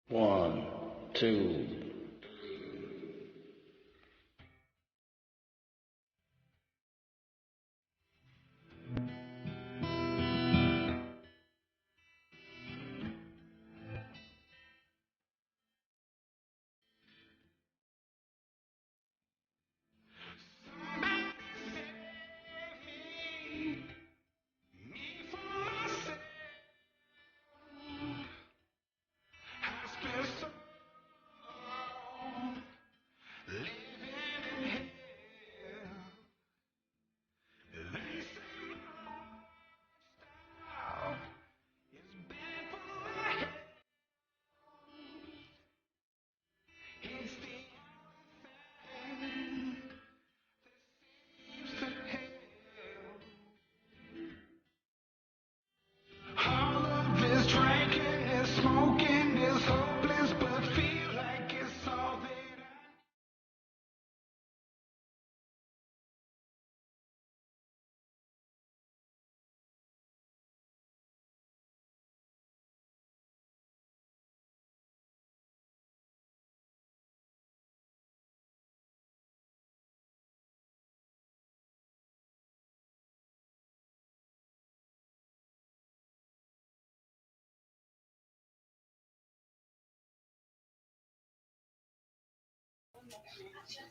One, two. All of this drinking and smoking is hopeless, but feel like it's all that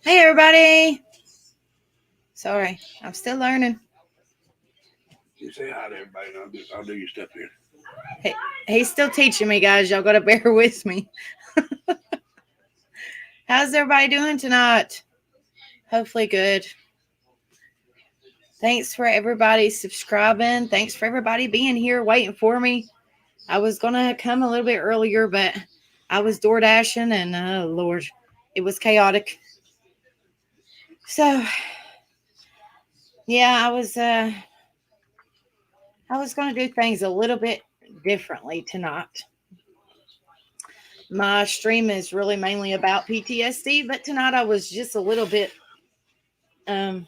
Hey, everybody. Sorry, I'm still learning. You say hi to everybody, and I'll do your stuff here. Hey, he's still teaching me, guys. Y'all got to bear with me. How's everybody doing tonight? Hopefully good. Thanks for everybody subscribing. Thanks for everybody being here waiting for me. I was going to come a little bit earlier, but I was door dashing, and oh, Lord, it was chaotic. So, yeah, I was going to do things a little bit differently tonight. My stream is really mainly about PTSD, but tonight I was just a little bit um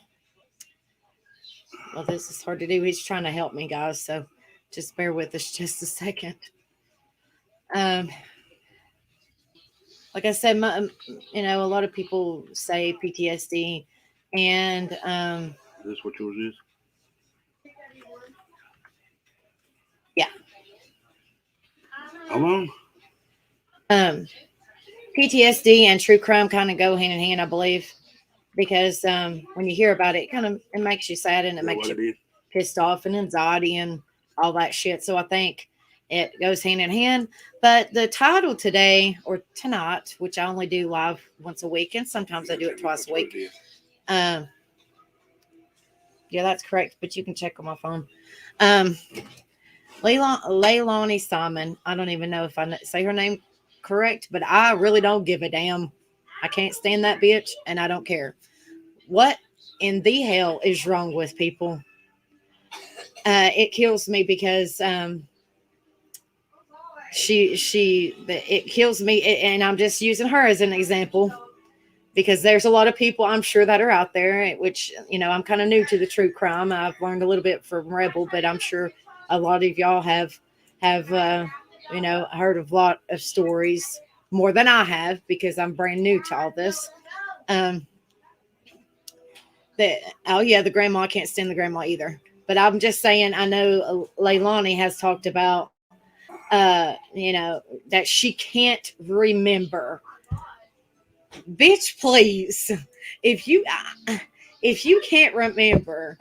well, this is hard to do. He's trying to help me, guys, so just bear with us just a second. um like I said, a lot of people say PTSD, and Is this what yours is? yeah. How long? um PTSD and true crime kind of go hand in hand, I believe, because when you hear about it, it makes you sad, and Is it that makes what you it is? pissed off and anxiety and all that shit. So I think it goes hand in hand. But the title today or tonight, which I only do live once a week, and sometimes I do it twice a week. Um, yeah, that's correct. But you can check on my phone. Um, Leilani Simon. I don't even know if I say her name correct, but I really don't give a damn. I can't stand that bitch, and I don't care. What in the hell is wrong with people? It kills me because it kills me, and I'm just using her as an example because there's a lot of people I'm sure that are out there, which, I'm kind of new to the true crime. I've learned a little bit from Rebel, but I'm sure a lot of y'all have heard of a lot of stories more than I have because I'm brand new to all this. um that Oh yeah, the grandma, I can't stand the grandma either, but I'm just saying, I know Leilani has talked about that she can't remember. Bitch, please. If you if you can't remember,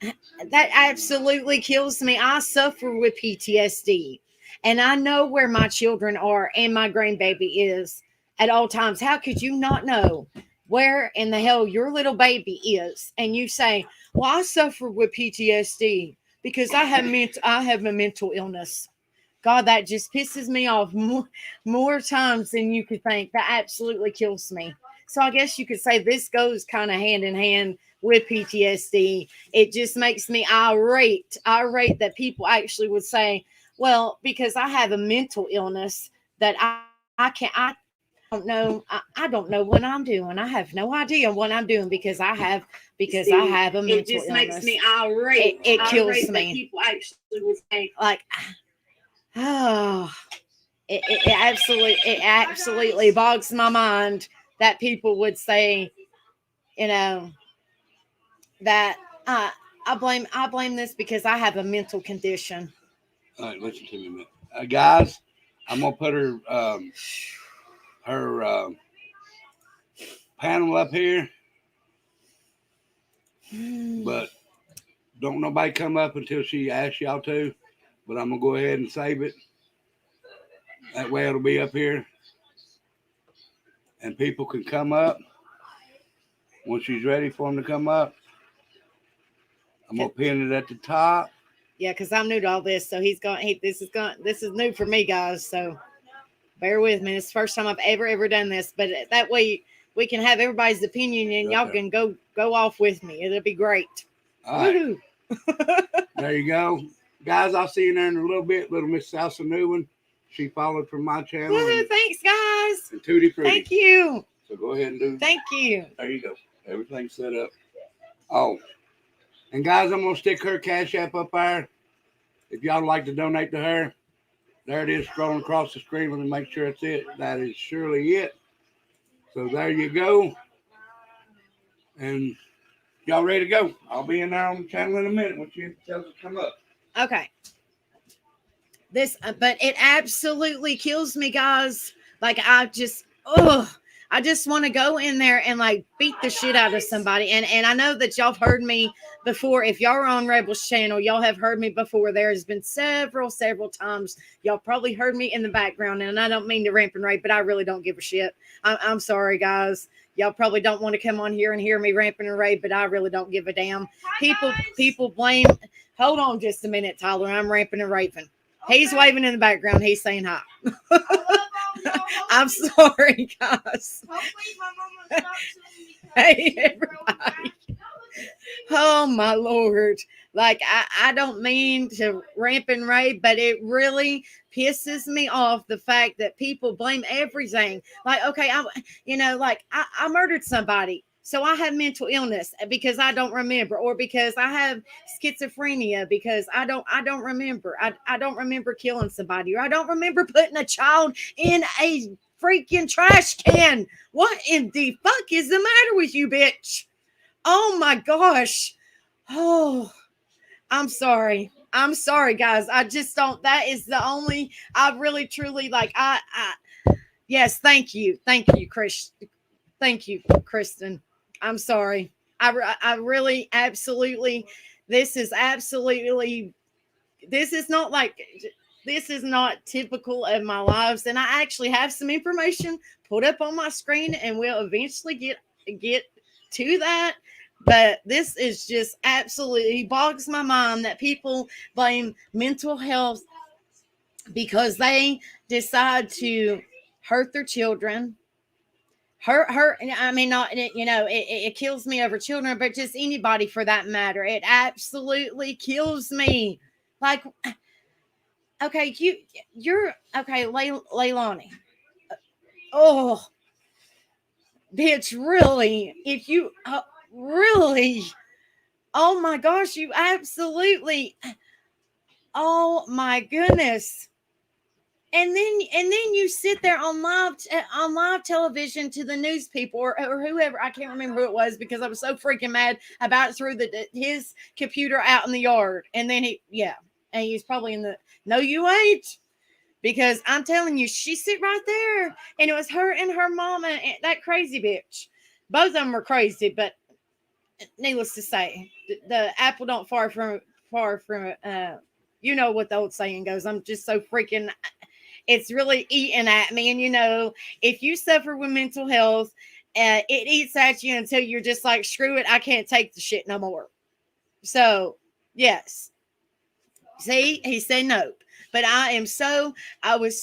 that absolutely kills me. I suffer with PTSD, and I know where my children are and my grandbaby is at all times. How could you not know where in the hell your little baby is? And you say, "Well, I suffer with PTSD because I have a mental illness." God, that just pisses me off more times than you could think. That absolutely kills me. So I guess you could say this goes kind of hand in hand with PTSD. It just makes me irate that people actually would say, well, because I have a mental illness that I don't know what I'm doing. I have no idea what I'm doing because I have a It mental just makes illness. me irate. It kills Irate that me. people actually would say, Like, oh, It absolutely bogs my mind that people would say, you know, that I blame this because I have a mental condition. All right, listen to me a minute, guys. I'm gonna put her panel up here, Hmm. but don't nobody come up until she asks y'all to. But I'm gonna go ahead and save it. That way it'll be up here, and people can come up when she's ready for them to come up. I'm gonna pin it at the top. Yeah, because I'm new to all this, so he's going. This is new for me, guys. So bear with me. It's the first time I've ever done this, but that way we can have everybody's opinion and Right y'all there. can go off with me. It'll be great. All right, Woohoo! there you go, guys. I'll see you there in a little bit. Little Miss Salsa New one. She followed from my channel. Woohoo! Thanks, guys. And Tutti Frutti. Thank you. So go ahead and do. Thank you. There you go. Everything's set up. Oh, and guys, I'm gonna stick her cash app up there. If y'all would like to donate to her, there it is, scrolling across the screen. Let me make sure it's it. That is surely it. So there you go. And y'all ready to go? I'll be in there on the channel in a minute when she tells us to come up. Okay. But it absolutely kills me, guys. Like I just want to go in there and like beat the shit out of somebody. And I know that y'all have heard me before. If y'all are on Rebel's channel, y'all have heard me before. There has been several times y'all probably heard me in the background. And I don't mean to ramp and rape, but I really don't give a shit. I'm sorry, guys. Y'all probably don't want to come on here and hear me ramping and rave, but I really don't give a damn. People blame. Hold on just a minute, Tyler. I'm ramping and raving. He's waving in the background. He's saying hi. I'm sorry, guys. Hey, everybody. Oh, my Lord. Like, I don't mean to ramp and rave, but it really pisses me off the fact that people blame everything. Like, okay, I murdered somebody. So I have mental illness because I don't remember, or because I have schizophrenia because I don't remember. I don't remember killing somebody, or I don't remember putting a child in a freaking trash can. What in the fuck is the matter with you, bitch? Oh my gosh. Oh, I'm sorry. I'm sorry, guys. I just don't. That is the only. I really, truly like. Yes. Thank you. Thank you, Chris. Thank you, Kristen. I'm sorry. I really, absolutely. This is absolutely. This is not like. This is not typical of my lives, and I actually have some information put up on my screen, and we'll eventually get to that. But this is just absolutely bogs my mind that people blame mental health because they decide to hurt their children. Hurt. I mean, not it kills me over children, but just anybody for that matter. It absolutely kills me. Like, okay, you're okay, Leilani. Oh, bitch, really? If you really, oh my gosh, you absolutely, oh my goodness. And then you sit there on live television to the news people or whoever. I can't remember who it was because I was so freaking mad about it, threw his computer out in the yard. And then and he's probably in the, no you ain't, because I'm telling you, she sit right there, and it was her and her mama and that crazy bitch. Both of them were crazy, but needless to say, the apple don't far from you know what the old saying goes. I'm just so freaking, it's really eating at me. And if you suffer with mental health, it eats at you until you're just like, screw it, I can't take the shit no more. So yes, see, he said nope. But I was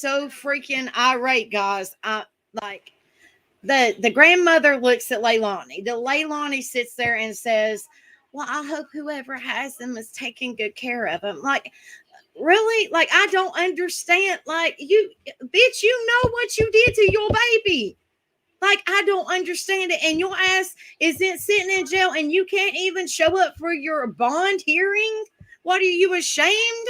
so freaking irate, guys. I like the grandmother looks at Leilani. The Leilani sits there and says, well, I hope whoever has them is taking good care of them. Like, really? Like, I don't understand. Like, you, bitch, you know what you did to your baby. Like, I don't understand it. And your ass is sitting in jail and you can't even show up for your bond hearing. What, are you ashamed?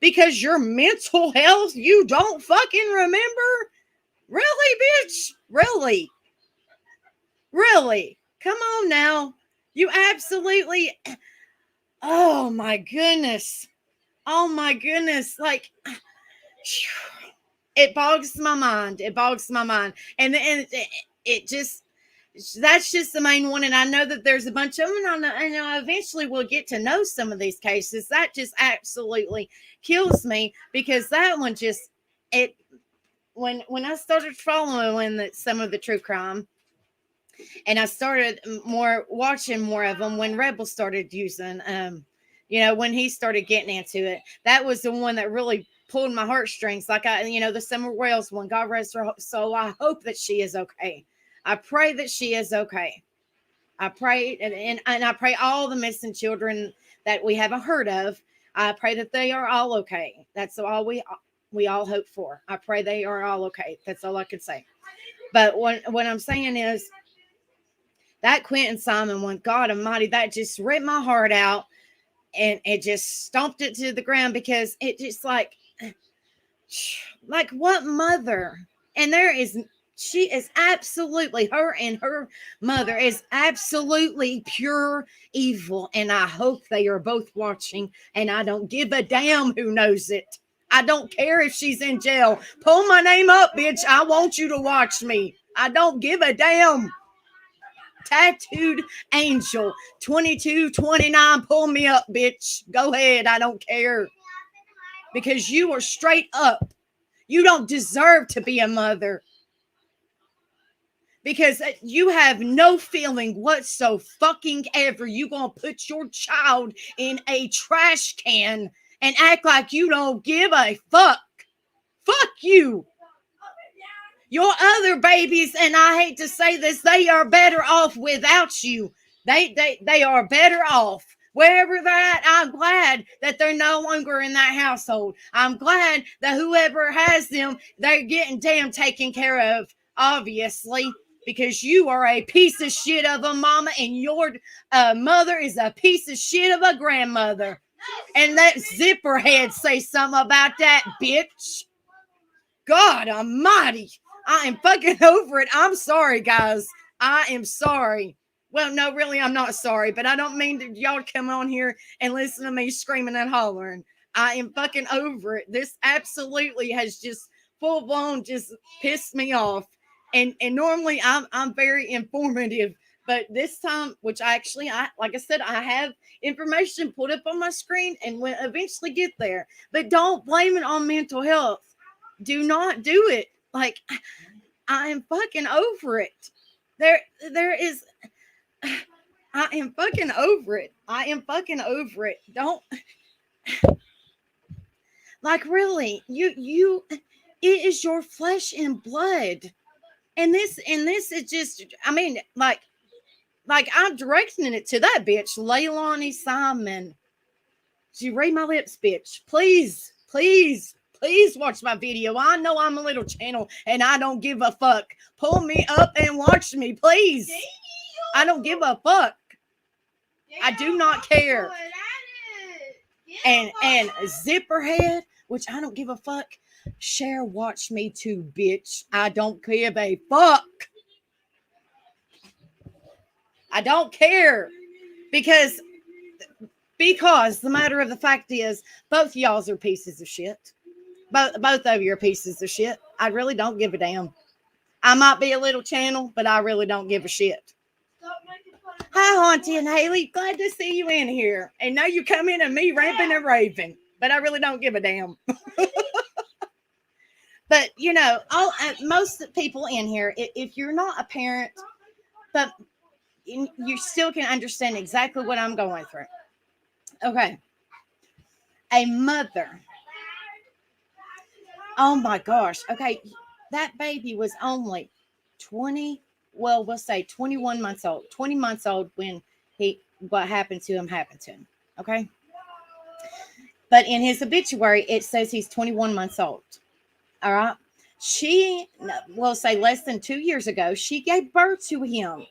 because your mental health you don't fucking remember? Really, bitch? Really? Really? Come on now. You absolutely. Oh my goodness. Oh my goodness. Like, it bogs my mind. It bogs my mind. And it just, that's just the main one. And I know that there's a bunch of them. And I know eventually we'll get to know some of these cases. That just absolutely kills me, because that one just, it, when I started following some of the true crime, and I started watching more of them when Rebel started using, when he started getting into it, that was the one that really pulled my heartstrings. Like the Summer Wells one, God rest her soul. I hope that she is okay. I pray that she is okay. I pray, and I pray all the missing children that we haven't heard of. I pray that they are all okay. That's all we all hope for. I pray they are all okay. That's all I could say. But what I'm saying is, that Quentin Simon one, God Almighty, that just ripped my heart out, and it just stomped it to the ground, because it just like what mother? And she is absolutely, her and her mother is absolutely pure evil. And I hope they are both watching, and I don't give a damn who knows it. I don't care if she's in jail. Pull my name up, bitch. I want you to watch me. I don't give a damn. Tattooed Angel 2229, pull me up, bitch. Go ahead. I don't care. Because you are straight up. You don't deserve to be a mother. Because you have no feeling whatsoever fucking ever. You gonna put your child in a trash can and act like you don't give a fuck. Fuck you. Your other babies, and I hate to say this, they are better off without you. They are better off. Wherever they're at, I'm glad that they're no longer in that household. I'm glad that whoever has them, they're getting damn taken care of, obviously, because you are a piece of shit of a mama, and your mother is a piece of shit of a grandmother. And let Zipperhead say something about that, bitch. God Almighty. I am fucking over it. I'm sorry, guys. I am sorry. Well, no, really, I'm not sorry, but I don't mean that y'all come on here and listen to me screaming and hollering. I am fucking over it. This absolutely has just full blown just pissed me off. And normally I'm very informative, but this time, which I like I said, I have information put up on my screen, and will eventually get there. But don't blame it on mental health. Do not do it. Like, I am fucking over it. There is. I am fucking over it. I am fucking over it. Don't, like, really. It is your flesh and blood, and this is just. I mean, like I'm directing it to that bitch, Leilani Simon. She read my lips, bitch. Please, please. Please watch my video. I know I'm a little channel and I don't give a fuck. Pull me up and watch me, please. I don't give a fuck. I do not care. And Zipperhead, which I don't give a fuck. Share watch me too, bitch. I don't give a fuck. I don't care. Because the matter of the fact is, both y'all's are pieces of shit. Both of you are pieces of shit. I really don't give a damn. I might be a little channel, but I really don't give a shit. Hi, Auntie and Haley. Glad to see you in here. And now you come in and me ramping and raving, but I really don't give a damn. But most people in here, if you're not a parent, but you still can understand exactly what I'm going through. Okay, a mother. Oh my gosh. Okay. That baby was only 20, well, we'll say 21 months old, 20 months old when what happened to him happened to him. Okay. But in his obituary, it says he's 21 months old. All right. She, will say less than 2 years ago, she gave birth to him.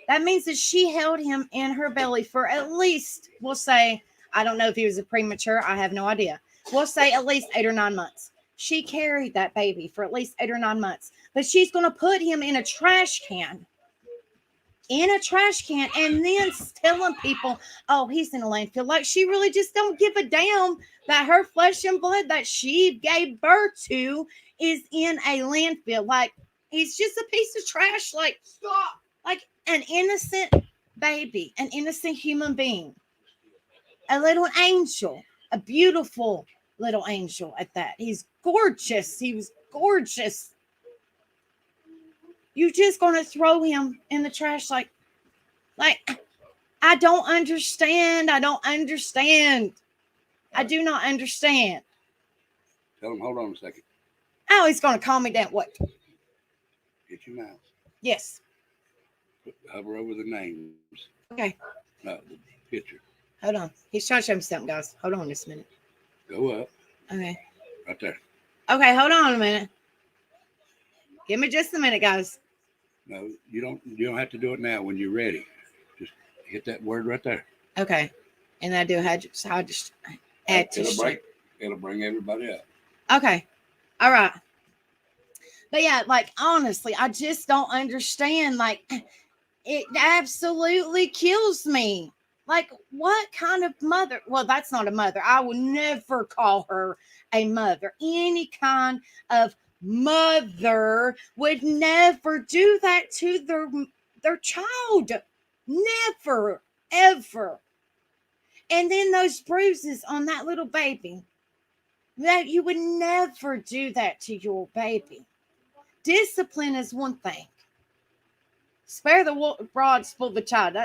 That means that she held him in her belly for at least, we'll say, I don't know if he was a premature. I have no idea. We'll say at least 8 or 9 months. She carried that baby for at least 8 or 9 months, but she's going to put him in a trash can, and then telling people, oh, he's in a landfill. Like she really just don't give a damn that her flesh and blood that she gave birth to is in a landfill. Like he's just a piece of trash. Like stop. Like an innocent baby, an innocent human being, a little angel, a beautiful little angel at that. He's gorgeous. He was gorgeous. You just gonna throw him in the trash like I don't understand. I don't understand. I do not understand. Tell him, hold on a second. Oh, he's gonna calm me down. What? Get your mouse. Yes. Hover over the names. Okay. No, the picture. Hold on. He's trying to show me something, guys. Hold on just a minute. Go up. Okay. Right there. Okay, hold on a minute. Give me just a minute, guys. No, you don't have to do it now when you're ready. Just hit that word right there. Okay. And I do add to It'll bring everybody up. Okay. All right. But yeah, like honestly, I just don't understand. Like it absolutely kills me. Like what kind of mother? Well, that's not a mother. I would never call her a mother. Any kind of mother would never do that to their child. Never, ever. And then those bruises on that little baby. That you would never do that to your baby. Discipline is one thing. Spare the rod, spoil the child.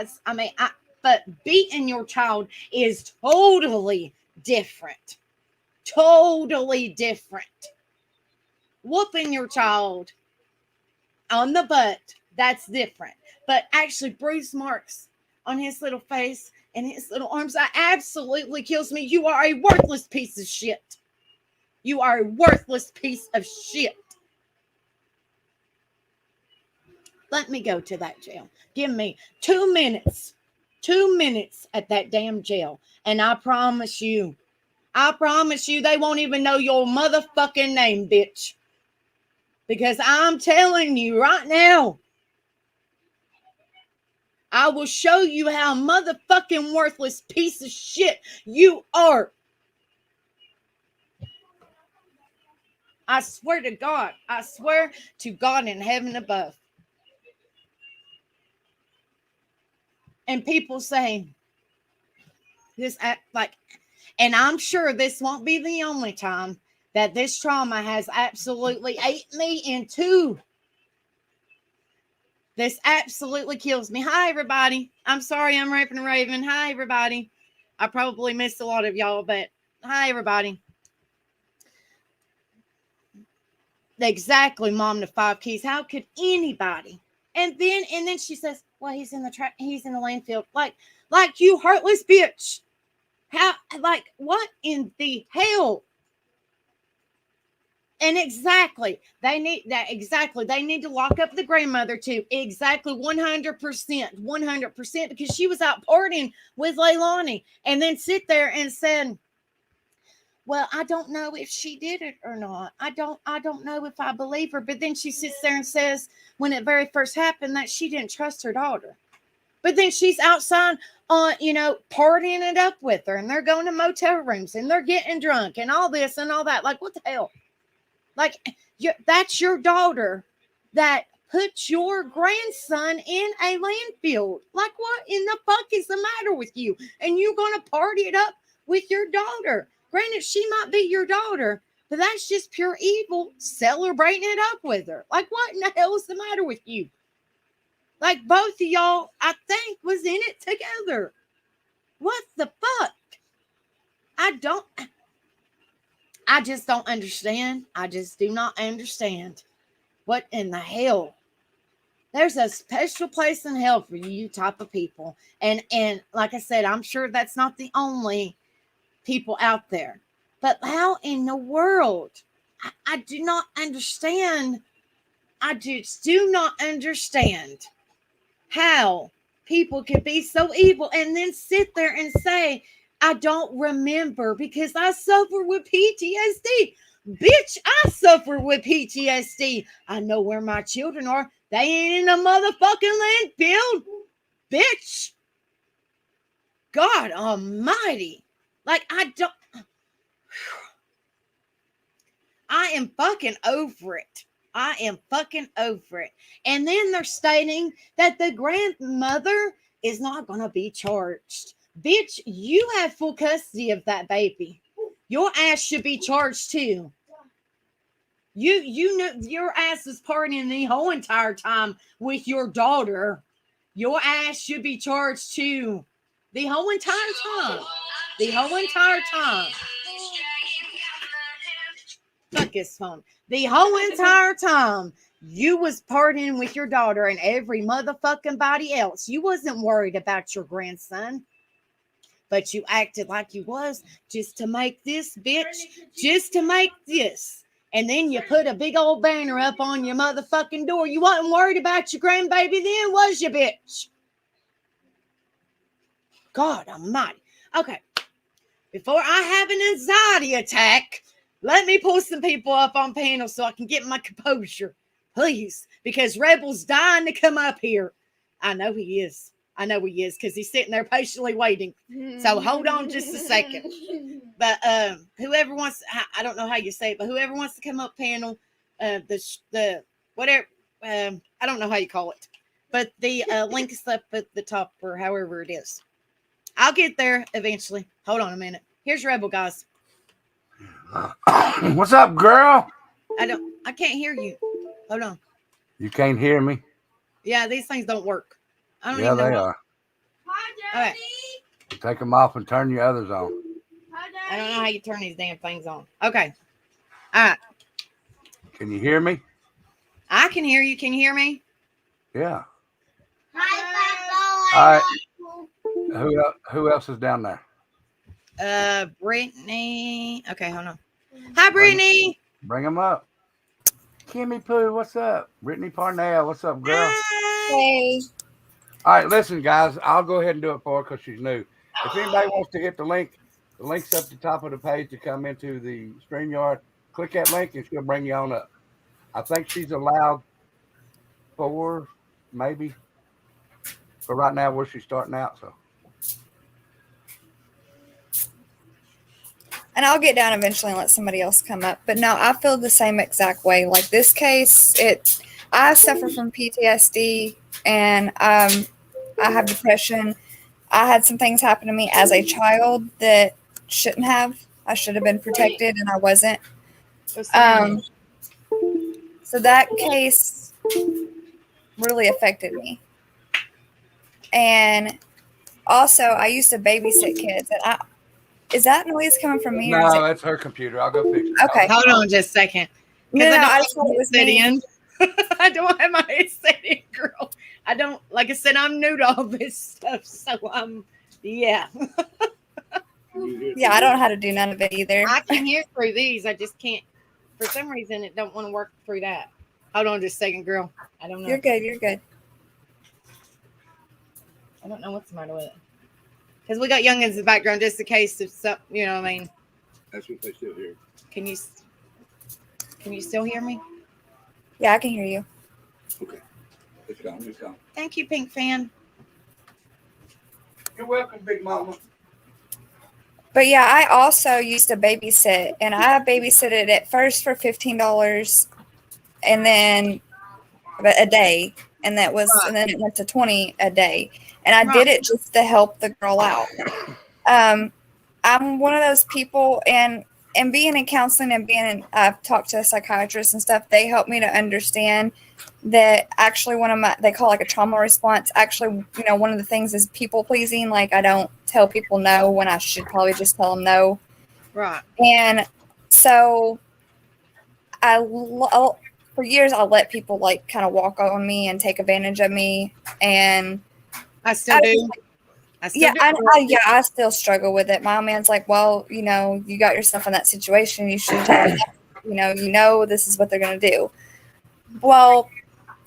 But beating your child is totally different. Totally different. Whooping your child on the butt, that's different. But actually, bruise marks on his little face and his little arms, that absolutely kills me. You are a worthless piece of shit. You are a worthless piece of shit. Let me go to that jail. Give me 2 minutes. 2 minutes at that damn jail. And I promise you, they won't even know your motherfucking name, bitch. Because I'm telling you right now, I will show you how motherfucking worthless piece of shit you are. I swear to God. I swear to God in heaven above. And people saying this, and I'm sure this won't be the only time that this trauma has absolutely ate me in two. This absolutely kills me. Hi, everybody. I'm sorry I'm raping a raven. Hi, everybody. I probably missed a lot of y'all, but hi, everybody. Exactly, Mom to 5 keys. How could anybody? And then she says, "Well, he's in the landfill." Like you heartless bitch. How? Like what in the hell? And exactly, they need that. Exactly, they need to lock up the grandmother too. Exactly, 100%, because she was out partying with Leilani, and then sit there and said, well, I don't know if she did it or not. I don't know if I believe her. But then she sits there and says when it very first happened that she didn't trust her daughter. But then she's outside partying it up with her, and they're going to motel rooms and they're getting drunk and all this and all that. Like, what the hell? Like, that's your daughter that put your grandson in a landfill. Like, what in the fuck is the matter with you? And you're going to party it up with your daughter. Granted, she might be your daughter, but that's just pure evil celebrating it up with her. Like, what in the hell is the matter with you? Like, both of y'all, I think, was in it together. What the fuck? I just don't understand. I just do not understand. What in the hell? There's a special place in hell for you type of people. And like I said, I'm sure that's not the only people out there. But how in the world? I do not understand. I just do not understand how people can be so evil and then sit there and say, I don't remember because I suffer with PTSD. Bitch, I suffer with PTSD. I know where my children are. They ain't in a motherfucking landfill. Bitch. God almighty. Like, I am fucking over it. I am fucking over it. And then they're stating that the grandmother is not going to be charged. Bitch, you have full custody of that baby. Your ass should be charged too. You know your ass is partying the whole entire time with your daughter. Your ass should be charged too. The whole entire time. The whole entire time. Fuck his phone. The whole entire time you was partying with your daughter and every motherfucking body else. You wasn't worried about your grandson. But you acted like you was just to make this, bitch. Just to make this. And then you put a big old banner up on your motherfucking door. You wasn't worried about your grandbaby then, was you, bitch? God almighty. Okay. Before I have an anxiety attack, let me pull some people up on panel so I can get my composure. Please. Because Rebel's dying to come up here. I know he is. I know he is because he's sitting there patiently waiting. So hold on just a second. But whoever wants, I don't know how you say it, but whoever wants to come up panel, the whatever, I don't know how you call it, but the link is up at the top or however it is. I'll get there eventually. Hold on a minute. Here's Rebel, guys. What's up, girl? I can't hear you. Hold on. You can't hear me? Yeah, these things don't work. I don't Yeah, even know. they are. Hi, Daddy. Okay. Take them off and turn your others on. Hi, Daddy. I don't know how you turn these damn things on. Okay. All right. Can you hear me? I can hear you. Can you hear me? Yeah. Hi, All right. Who else is down there? Brittany. Okay, hold on. Hi, Brittany. Bring them up. Kimmy Pooh, what's up? Brittany Parnell, what's up, girl? Hey. All right, listen, guys. I'll go ahead and do it for her because she's new. If anybody wants to hit the link's up the top of the page to come into the StreamYard. Click that link and she'll bring you on up. I think she's allowed 4, maybe. But right now, where she's starting out, so. And I'll get down eventually and let somebody else come up. But no, I feel the same exact way. Like this case, I suffer from PTSD and I have depression. I had some things happen to me as a child that shouldn't have. I should have been protected and I wasn't. So that case really affected me. And also, I used to babysit kids. And is that noise coming from me? No, that's her computer. I'll go fix it. Okay. Hold on just a second. No, I just thought it was me. In. I don't have my headset in, girl. I don't, like I said, I'm new to all this stuff. So yeah. Yeah, I don't know how to do none of it either. I can hear through these. I just can't. For some reason, it don't want to work through that. Hold on just a second, girl. I don't know. You're good. You're good. I don't know what's the matter with it. Because we got youngins in the background just in case if something, you know what I mean. That's what they still hear. Can you still hear me? Yeah, I can hear you. Okay. It's gone. It's gone. Thank you, Pink Fan. You're welcome, Big Mama. But yeah, I also used to babysit, and I babysitted at first for $15, and then a day, and then it went to $20 a day, and I did it just to help the girl out. I'm one of those people, and being in counseling and I've talked to a psychiatrist and stuff. They helped me to understand that actually they call like a trauma response. Actually, one of the things is people pleasing. Like I don't tell people no when I should probably just tell them no. Right. And so for years I let people like kind of walk on me and take advantage of me. And I still do. I still struggle with it. My man's like, well, you got yourself in that situation. You should tell them, this is what they're going to do. Well,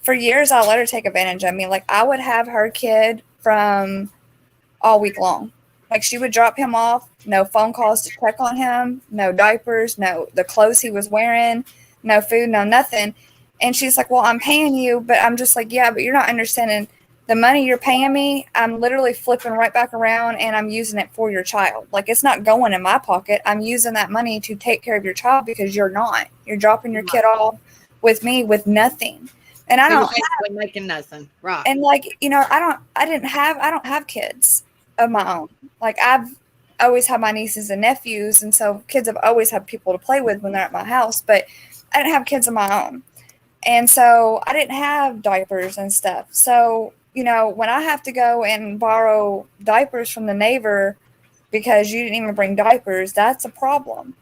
for years, I let her take advantage of me. Like I would have her kid from all week long. Like she would drop him off, no phone calls to check on him, no diapers, no the clothes he was wearing, no food, no nothing. And she's like, well, I'm paying you, but I'm just like, yeah, but you're not understanding. The money you're paying me, I'm literally flipping right back around and I'm using it for your child. Like it's not going in my pocket. I'm using that money to take care of your child because you're not. You're dropping your kid off with me with nothing. And I He was don't basically making nothing. Right. and like, I don't have kids of my own. Like I've always had my nieces and nephews, and so kids have always had people to play with when they're at my house, but I didn't have kids of my own. And so I didn't have diapers and stuff. So, when I have to go and borrow diapers from the neighbor because you didn't even bring diapers, that's a problem.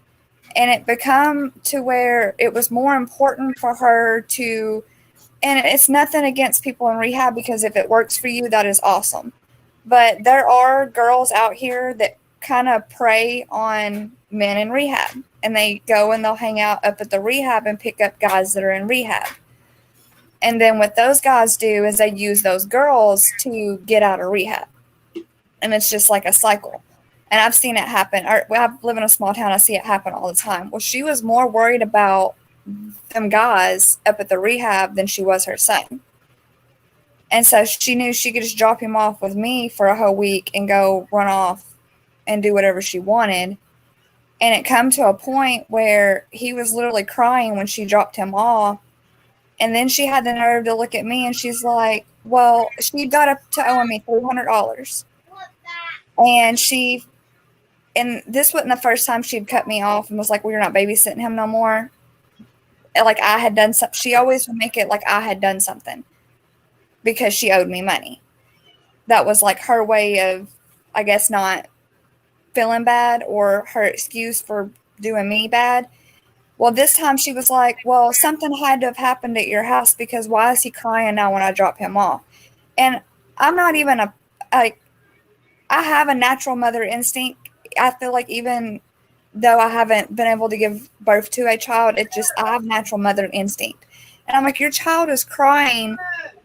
And it become to where it was more important for her to, and it's nothing against people in rehab because if it works for you, that is awesome. But there are girls out here that kind of prey on men in rehab, and they go and they'll hang out up at the rehab and pick up guys that are in rehab. And then what those guys do is they use those girls to get out of rehab. And it's just like a cycle. And I've seen it happen. I live in a small town. I see it happen all the time. Well, she was more worried about them guys up at the rehab than she was her son. And so she knew she could just drop him off with me for a whole week and go run off and do whatever she wanted. And it come to a point where he was literally crying when she dropped him off. And then she had the nerve to look at me and she's like, well, she got up to owing me $300. And this wasn't the first time she'd cut me off and was like, well, you're not babysitting him no more. Like I had done something. She always would make it like I had done something because she owed me money. That was like her way of, I guess, not feeling bad or her excuse for doing me bad. Well, this time she was like, well, something had to have happened at your house because why is he crying now when I drop him off? And I'm not even I have a natural mother instinct. I feel like even though I haven't been able to give birth to a child, I have natural mother instinct. And I'm like, your child is crying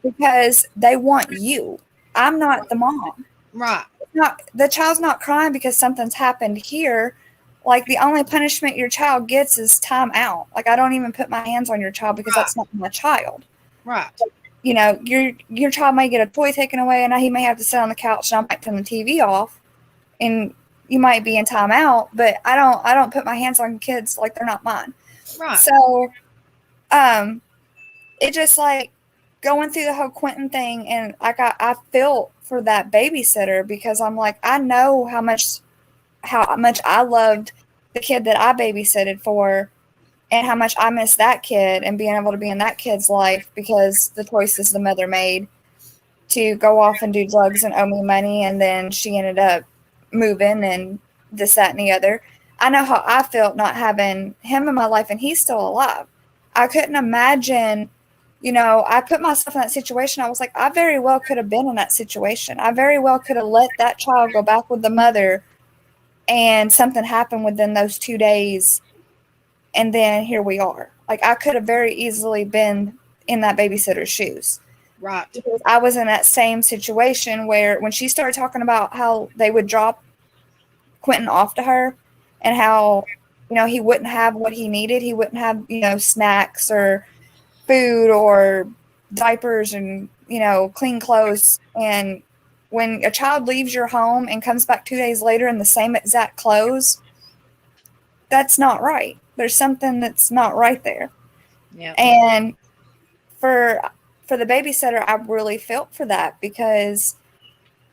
because they want you. I'm not the mom. Right. The child's not crying because something's happened here. Like the only punishment your child gets is time out. Like I don't even put my hands on your child because that's not my child. Right. Your child may get a toy taken away and he may have to sit on the couch and I might turn the TV off and you might be in time out, but I don't put my hands on kids like they're not mine. Right. So it just like going through the whole Quentin thing and I felt for that babysitter because I'm like, I know how much I loved the kid that I babysitted for and how much I miss that kid and being able to be in that kid's life because the choices the mother made to go off and do drugs and owe me money. And then she ended up moving and this, that, and the other. I know how I felt not having him in my life and he's still alive. I couldn't imagine, I put myself in that situation. I was like, I very well could have been in that situation. I very well could have let that child go back with the mother and something happened within those 2 days. And then here we are. Like I could have very easily been in that babysitter's shoes. Right. Because I was in that same situation where when she started talking about how they would drop Quentin off to her and how, he wouldn't have what he needed. He wouldn't have, snacks or food or diapers and, clean clothes. And when a child leaves your home and comes back 2 days later in the same exact clothes, that's not right. There's something that's not right there. Yeah. And for the babysitter, I really felt for that because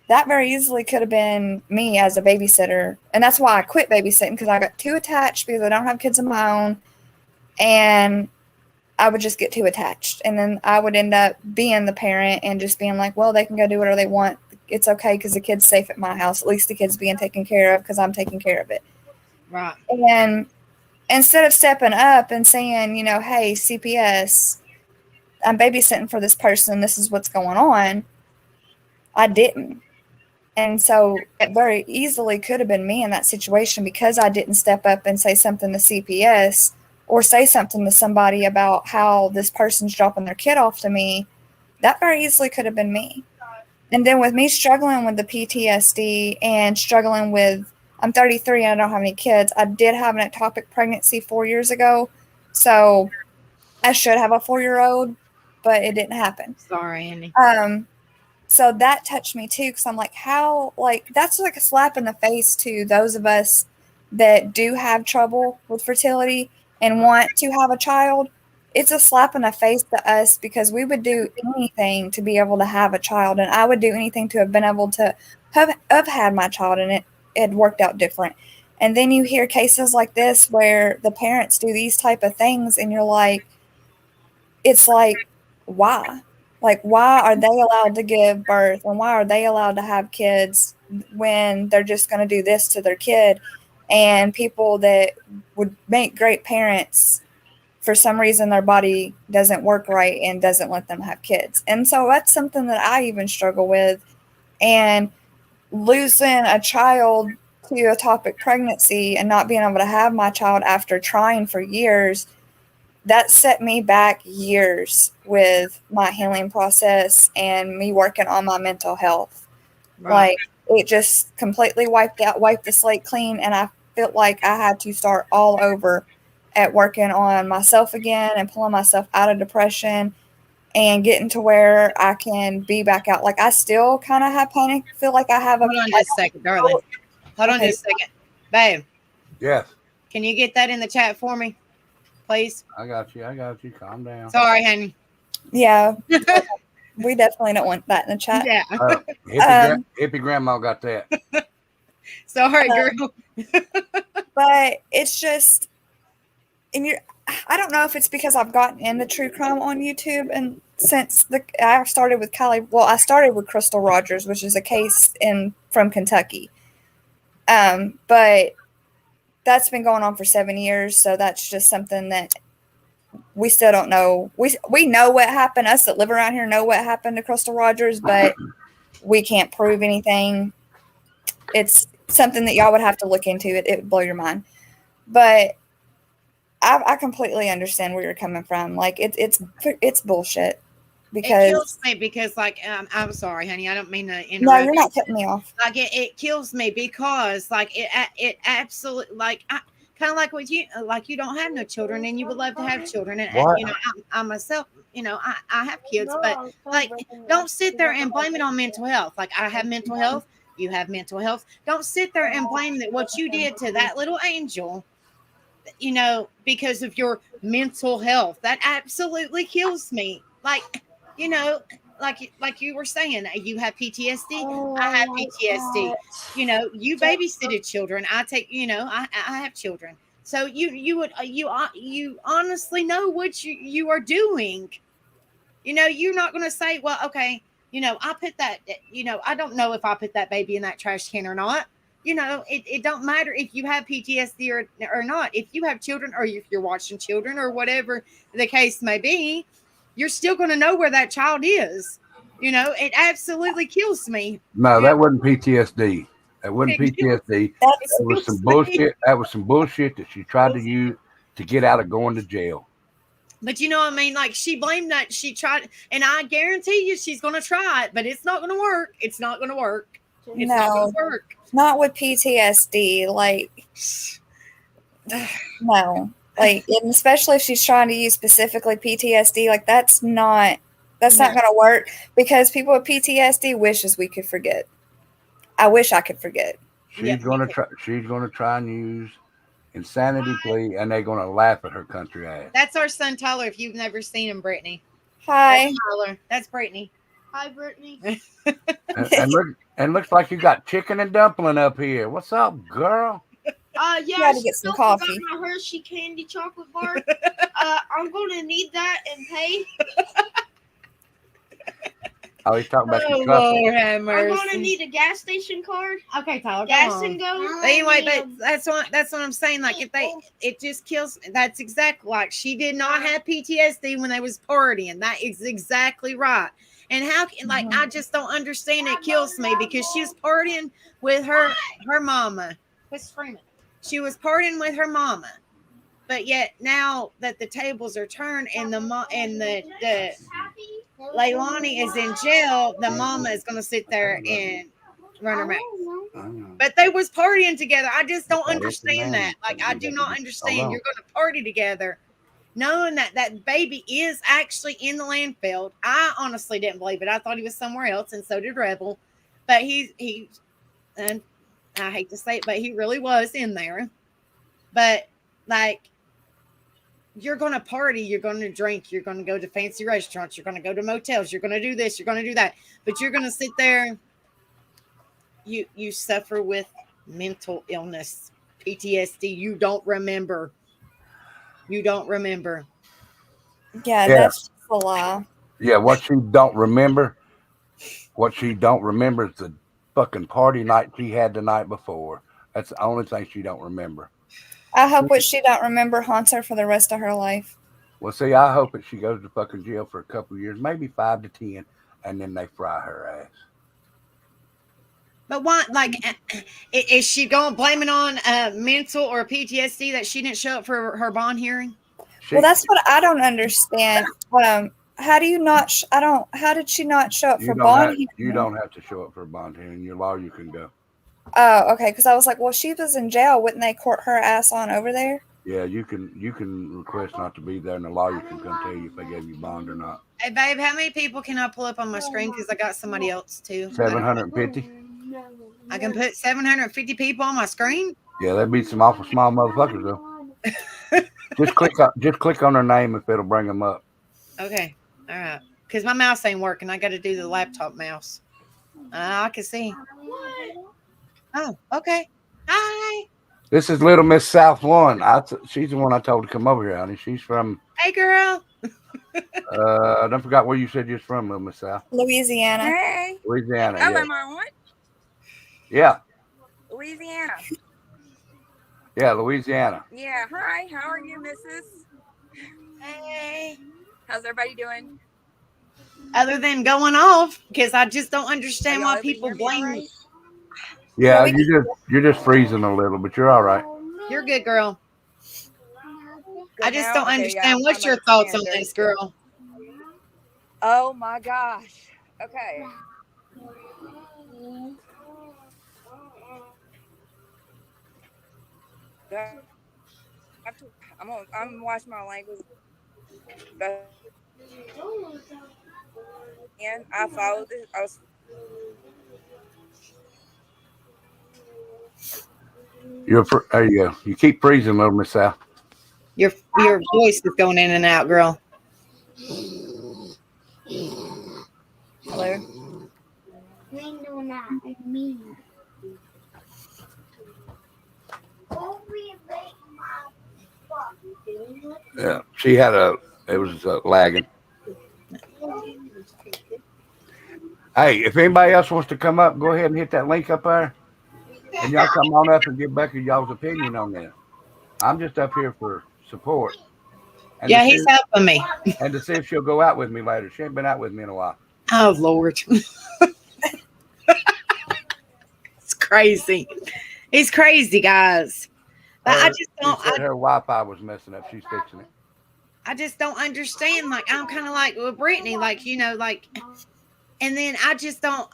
that very easily could have been me as a babysitter. And that's why I quit babysitting because I got too attached because I don't have kids of my own. And I would just get too attached. And then I would end up being the parent and just being like, well, they can go do whatever they want. It's okay because the kid's safe at my house. At least the kid's being taken care of because I'm taking care of it. Right. And instead of stepping up and saying, hey, CPS, I'm babysitting for this person. This is what's going on. I didn't. And so it very easily could have been me in that situation because I didn't step up and say something to CPS or say something to somebody about how this person's dropping their kid off to me. That very easily could have been me. And then with me struggling with the PTSD and struggling with, I'm 33 and I don't have any kids. I did have an ectopic pregnancy 4 years ago. So I should have a 4-year-old, but it didn't happen. Sorry, Andy. So that touched me too, because I'm like, how, like, that's like a slap in the face to those of us that do have trouble with fertility and want to have a child. It's a slap in the face to us because we would do anything to be able to have a child, and I would do anything to have been able to have had my child, and it had worked out different. And then you hear cases like this where the parents do these type of things, and you're like, it's like, why? Like, why are they allowed to give birth and why are they allowed to have kids when they're just going to do this to their kid? And people that would make great parents, for some reason, their body doesn't work right and doesn't let them have kids. And so that's something that I even struggle with. And losing a child to ectopic pregnancy and not being able to have my child after trying for years, that set me back years with my healing process and me working on my mental health. Right. Like, it just completely wiped the slate clean, and I felt like I had to start all over at working on myself again and pulling myself out of depression and getting to where I can be back out. Like, I still kind of have panic, feel like I have a. Hold on just a second, darling. Hold on Okay. just a second. Babe, Yes, can you get that in the chat for me, please? I got you. I got you. Calm down. Sorry, honey. Yeah, we definitely don't want that in the chat. Yeah. Hippie grandma got that. Sorry, girl. But it's just, and I don't know if it's because I've gotten into true crime on YouTube, and since I started with I started with Crystal Rogers, which is a case from Kentucky. But that's been going on for 7 years, so that's just something that we still don't know. We know what happened. Us that live around here know what happened to Crystal Rogers, but we can't prove anything. It's something that y'all would have to look into. It would blow your mind. But I completely understand where you're coming from. Like, it's bullshit. Because it kills me because, like, I'm sorry, honey. I don't mean to interrupt. No, you're not cutting me off. Like, it kills me because, like, it absolutely, like, kind of like with you, like, you don't have no children and you would love to have children. And, you know, I myself, you know, I have kids, but, like, don't sit there and blame it on mental health. Like, I have mental health. You have mental health. Don't sit there and blame that what you did to that little angel, you know, because of your mental health. That absolutely kills me. Like, you know, like you were saying, you have PTSD. I have PTSD. You know, you babysitted children. I take, you know, I have children. So you honestly know what you are doing. You know, you're not going to say, well, okay, you know, I put that, you know, I don't know if I put that baby in that trash can or not. You know, it don't matter if you have PTSD or not. If you have children or if you're watching children or whatever the case may be, you're still going to know where that child is. You know, it absolutely kills me. No, that wasn't PTSD. That wasn't PTSD. That was some bullshit. That was some bullshit that she tried to use to get out of going to jail. But you know what I mean? Like, she blamed that. She tried, and I guarantee you she's going to try it, but it's not going to work. It's not going to work. It's not going to work. Not with PTSD. Like, no. Like, and especially if she's trying to use specifically PTSD, like, that's not going to work, because people with PTSD wishes we could forget. I wish I could forget. She's going to try. She's going to try and use insanity plea, and they're going to laugh at her country ass. That's our son Tyler. If you've never seen him, Brittany. Hi, that's Tyler. That's Brittany. Hi, Brittany. and looks like you got chicken and dumpling up here. What's up, girl? Yeah, you got to get some coffee. My Hershey candy chocolate bar. I'm going to need that and pay. Oh, he's talking about your Lord coffee. have mercy. I'm going to need a gas station card. Okay, Tyler. Gas and go. But anyway, but that's what I'm saying. Like, if it just kills. That's exactly, like, she did not have PTSD when they was partying. That is exactly right. And how can, like, I just don't understand. It kills me because she was partying with her mama. Quit screaming. She was partying with her mama, but yet now that the tables are turned and the Leilani is in jail, the mama is going to sit there and run her mouth. I don't know. But they was partying together. I just don't That's the understand man. that. Like, I do not Hold understand. on. You're going to party together, knowing that that baby is actually in the landfill. I honestly didn't believe it. I thought he was somewhere else, and so did Rebel. But and I hate to say it, but he really was in there. But like, you're going to party, you're going to drink, you're going to go to fancy restaurants, you're going to go to motels, you're going to do this, you're going to do that, but you're going to sit there. You suffer with mental illness, PTSD. You don't remember. You don't remember. Yeah, Yeah. that's just a lie. Yeah, what she don't remember, is the fucking party night she had the night before. That's the only thing she don't remember. I hope what she don't remember haunts her for the rest of her life. Well, see, I hope that she goes to fucking jail for a couple of years, maybe 5 to 10, and then they fry her ass. But why? Like, is she going to blame it on mental or PTSD that she didn't show up for her bond hearing? Well, that's what I don't understand. How do you not? I don't. How did she not show up for bond you hearing? don't have to show up for a bond hearing. Your lawyer can go. Oh, okay. Because I was like, well, she was in jail. Wouldn't they court her ass on over there? Yeah, you can request not to be there, and the lawyer can come tell you if they gave you bond or not. Hey, babe, how many people can I pull up on my screen? Because I got somebody else too. 750. I can put 750 people on my screen. Yeah, that'd be some awful small motherfuckers though. just click on their name if it'll bring them up. Okay, all right. Because my mouse ain't working. I got to do the laptop mouse. I can see. Oh, okay. Hi. This is Little Miss South One. She's the one I told to come over here, honey. She's from. Hey, girl. I don't forgot where you said you're from, Little Miss South. Louisiana. Hey. Louisiana. Oh, Yeah. am I on? Yeah. Louisiana. Yeah, Louisiana. Yeah. Hi. How are you, Mrs.? Hey. How's everybody doing? Other than going off, because I just don't Are understand y'all why able to people hear me all blame right? me. Yeah, you're just freezing a little, but you're all right. You're good, girl. Good I just now? don't Okay, understand. yeah, What's I'm your thoughts on upstairs. Very this, still. girl? Oh my gosh. Okay. Do I have to- I'm watching my language. And I followed it. I was There you go. You keep freezing, Little Miss South. Your voice is going in and out, girl. Hello. Yeah, it was lagging. Hey, if anybody else wants to come up, go ahead and hit that link up there, and y'all come on up and give Becky y'all's opinion on this. I'm just up here for support. And Yeah, to he's see, helping me. and to see if she'll go out with me later. She ain't been out with me in a while. Oh, Lord. It's crazy. He's crazy, guys. But I just don't. She said her Wi-Fi was messing up. She's fixing it. I just don't understand. Like, I'm kind of like with Brittany, like, and then I just don't.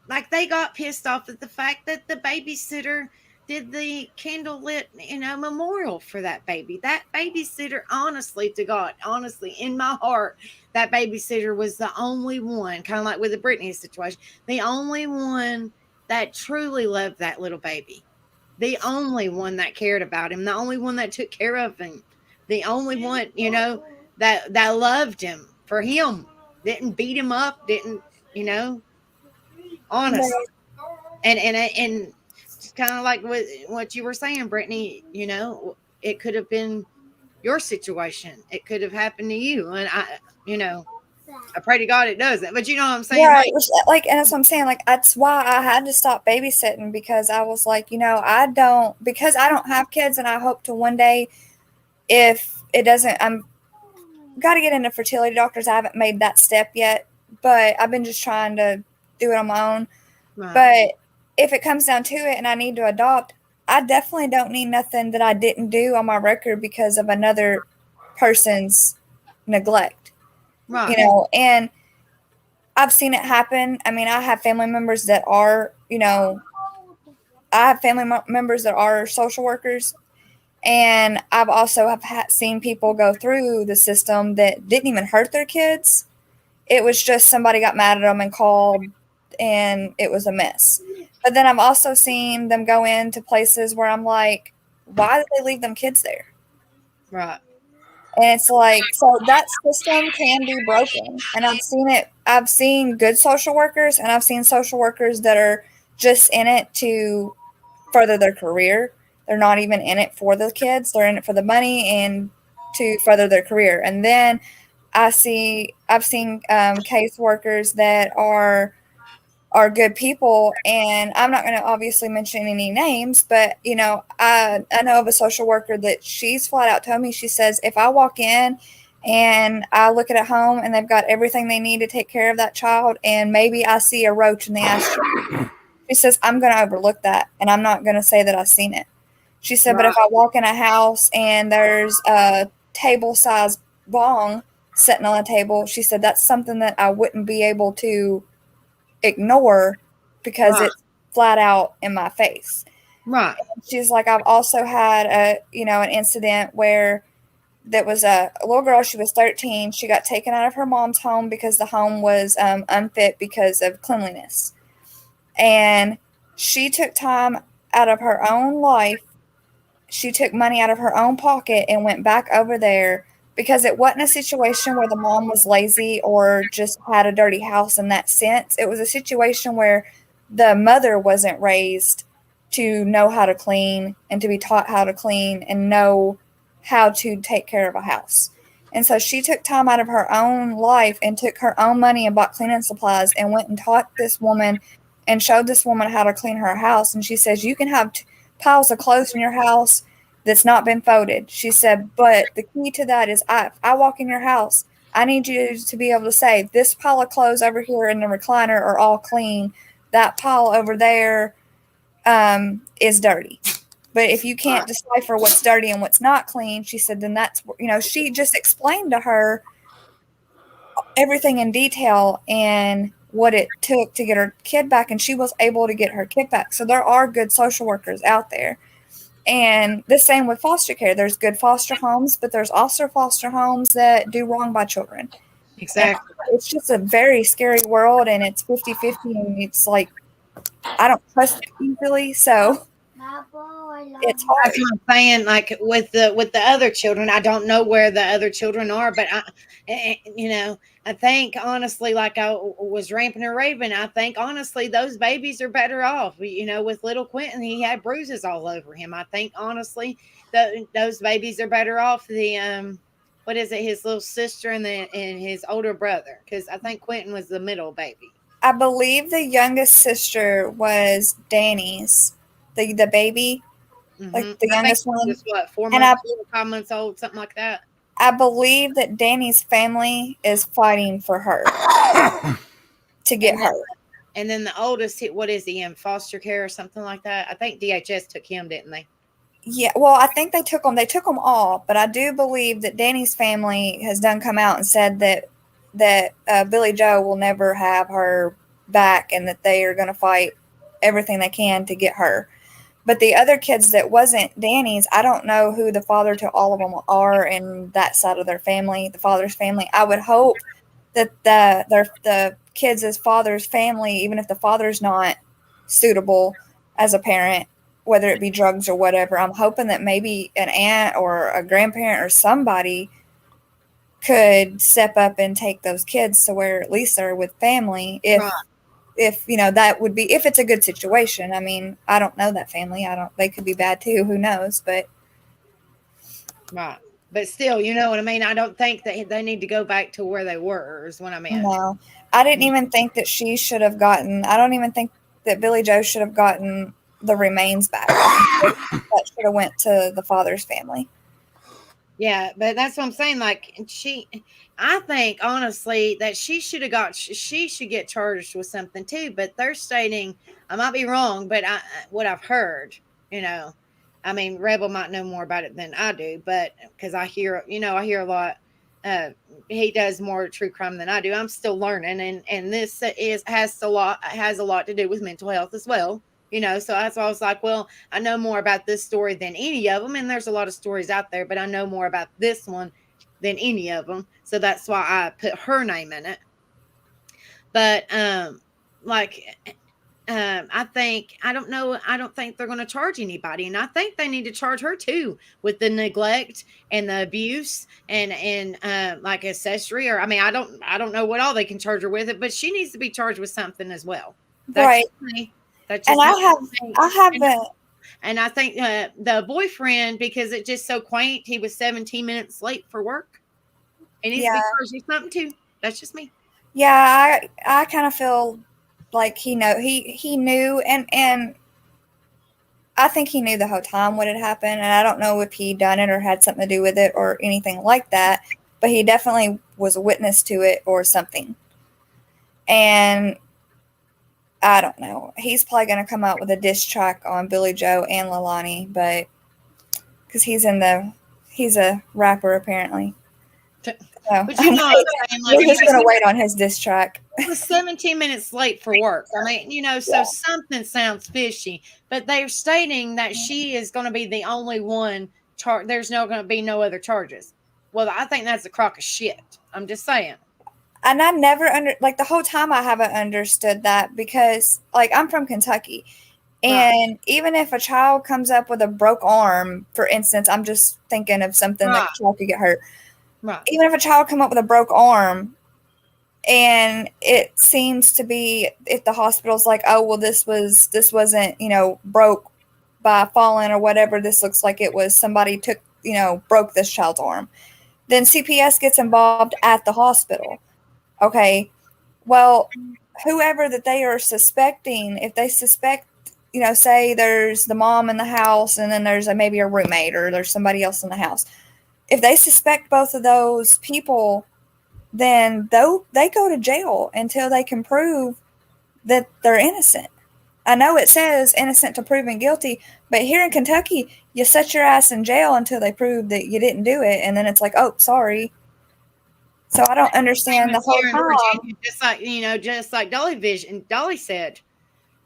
Like, they got pissed off at the fact that the babysitter did the candlelit, memorial for that baby. That babysitter, honestly to God, honestly, in my heart, that babysitter was the only one, kind of like with the Brittany situation, the only one that truly loved that little baby. The only one that cared about him, the only one that took care of him, the only one, that loved him for him, didn't beat him up, didn't, honest. And it's kind of like what you were saying, Brittany, it could have been your situation. It could have happened to you. And I pray to God it doesn't. But you know what I'm saying? Yeah, and that's what I'm saying. Like, that's why I had to stop babysitting, because I was like, because I don't have kids, and I hope to one day, if it doesn't, I'm got to get into fertility doctors. I haven't made that step yet, but I've been just trying to do it on my own. Right. But if it comes down to it and I need to adopt, I definitely don't need nothing that I didn't do on my record because of another person's neglect. Right. And I've seen it happen. I mean, I have family members that are, I have family members that are social workers, and I've also seen people go through the system that didn't even hurt their kids. It was just somebody got mad at them and called, and it was a mess. But then I've also seen them go into places where I'm like, why did they leave them kids there? Right. And it's like, so that system can be broken. And I've seen it. I've seen good social workers, and I've seen social workers that are just in it to further their career. They're not even in it for the kids, they're in it for the money and to further their career. And then I've seen case workers that are good people, and I'm not going to obviously mention any names, but I know of a social worker that she's flat out told me, she says, if I walk in and I look at a home and they've got everything they need to take care of that child, and maybe I see a roach in the ashtray, she says, I'm going to overlook that, and I'm not going to say that I've seen it. She said, but if Right. I walk in a house and there's a table size bong sitting on a table, she said, that's something that I wouldn't be able to ignore because Right. it's flat out in my face. Right. She's like, I've also had an incident where that was a little girl. She was 13. She got taken out of her mom's home because the home was unfit because of cleanliness. And she took time out of her own life. She took money out of her own pocket and went back over there because it wasn't a situation where the mom was lazy or just had a dirty house in that sense. It was a situation where the mother wasn't raised to know how to clean and to be taught how to clean and know how to take care of a house. And so she took time out of her own life and took her own money and bought cleaning supplies and went and taught this woman and showed this woman how to clean her house. And she says, you can have piles of clothes in your house that's not been folded. She said, but the key to that is if I walk in your house, I need you to be able to say, this pile of clothes over here in the recliner are all clean. That pile over there is dirty. But if you can't decipher what's dirty and what's not clean, she said, then that's, she just explained to her everything in detail and what it took to get her kid back. And she was able to get her kid back. So there are good social workers out there. And the same with foster care. There's good foster homes, but there's also foster homes that do wrong by children. And Exactly. it's just a very scary world, and it's 50-50, and it's like, I don't trust it easily, so it's hard. That's what I'm saying. Like with the other children, I don't know where the other children are, but I think honestly, like I was ramping and raving. I think honestly, those babies are better off. With little Quentin, he had bruises all over him. I think honestly, those babies are better off. What is it? His little sister and his older brother, because I think Quentin was the middle baby. I believe the youngest sister was Danny's, the baby, like the I think youngest he one. was what, four And I months old, 5 months old, something like that. I believe that Danny's family is fighting for her to get And then her. the oldest, what is he in foster care or something like that? I think DHS took him, didn't they? Yeah, well, I think they took them. They took them all, but I do believe that Danny's family has done come out and said that Billy Joe will never have her back, and that they are going to fight everything they can to get her. But the other kids that wasn't Danny's, I don't know who the father to all of them are in that side of their family, the father's family. I would hope that the kids' father's family, even if the father's not suitable as a parent, whether it be drugs or whatever, I'm hoping that maybe an aunt or a grandparent or somebody could step up and take those kids to where at least they're with family. Right, If that would be, if it's a good situation. I mean, I don't know that family. I don't, they could be bad too, who knows, but right. But still, you know what I mean? I don't think that they need to go back to where they were, is what I meant. no. I didn't even think that she should have gotten, I don't even think that Billy Joe should have gotten the remains back. I think that should have went to the father's family. Yeah, but that's what I'm saying. Like I think honestly that she should get charged with something too. But they're stating, I might be wrong, but what I've heard, you know, I mean, Rebel might know more about it than I do, but because I hear a lot. he does more true crime than I do. I'm still learning, and this has a lot to do with mental health as well. So that's why I was like, well, I know more about this story than any of them, and there's a lot of stories out there, but I know more about this one than any of them. So that's why I put her name in it. But like I don't know. I don't think they're going to charge anybody, and I think they need to charge her too with the neglect and the abuse and like accessory. Or I mean, I don't know what all they can charge her with it, but she needs to be charged with something as well. That's Right. just me. That's And just me. I haven't. And I think the boyfriend, because it's just so quaint, he was 17 minutes late for work. He needs to Yeah. be charged with something too. That's just me. Yeah. I kind of feel like he knew, and I think he knew the whole time what had happened, and I don't know if he done it or had something to do with it or anything like that, but he definitely was a witness to it or something. And I don't know. He's probably going to come out with a diss track on Billy Joe and Leilani, but because he's a rapper apparently. So But you know what I'm saying? Like, we're just going to wait on his diss track. he was 17 minutes late for work. I mean, so something sounds fishy. But they're stating that she is going to be the only one. There's no going to be no other charges. Well, I think that's a crock of shit. I'm just saying. And I never the whole time I haven't understood that because like I'm from Kentucky. And even if a child comes up with a broke arm, for instance, I'm just thinking of something that a child could get hurt. Right. Even if a child come up with a broke arm and it seems to be, if the hospital's like, oh, well, this wasn't, broke by falling or whatever. This looks like it was somebody broke this child's arm. Then CPS gets involved at the hospital. Okay. Well, whoever that they are suspecting, if they suspect, say there's the mom in the house and then there's maybe a roommate or there's somebody else in the house. If they suspect both of those people, then they go to jail until they can prove that they're innocent. I know it says innocent to proven guilty, but here in Kentucky, you set your ass in jail until they prove that you didn't do it. And then it's like, oh, sorry. So I don't understand the whole time. Virginia, just like Dolly said.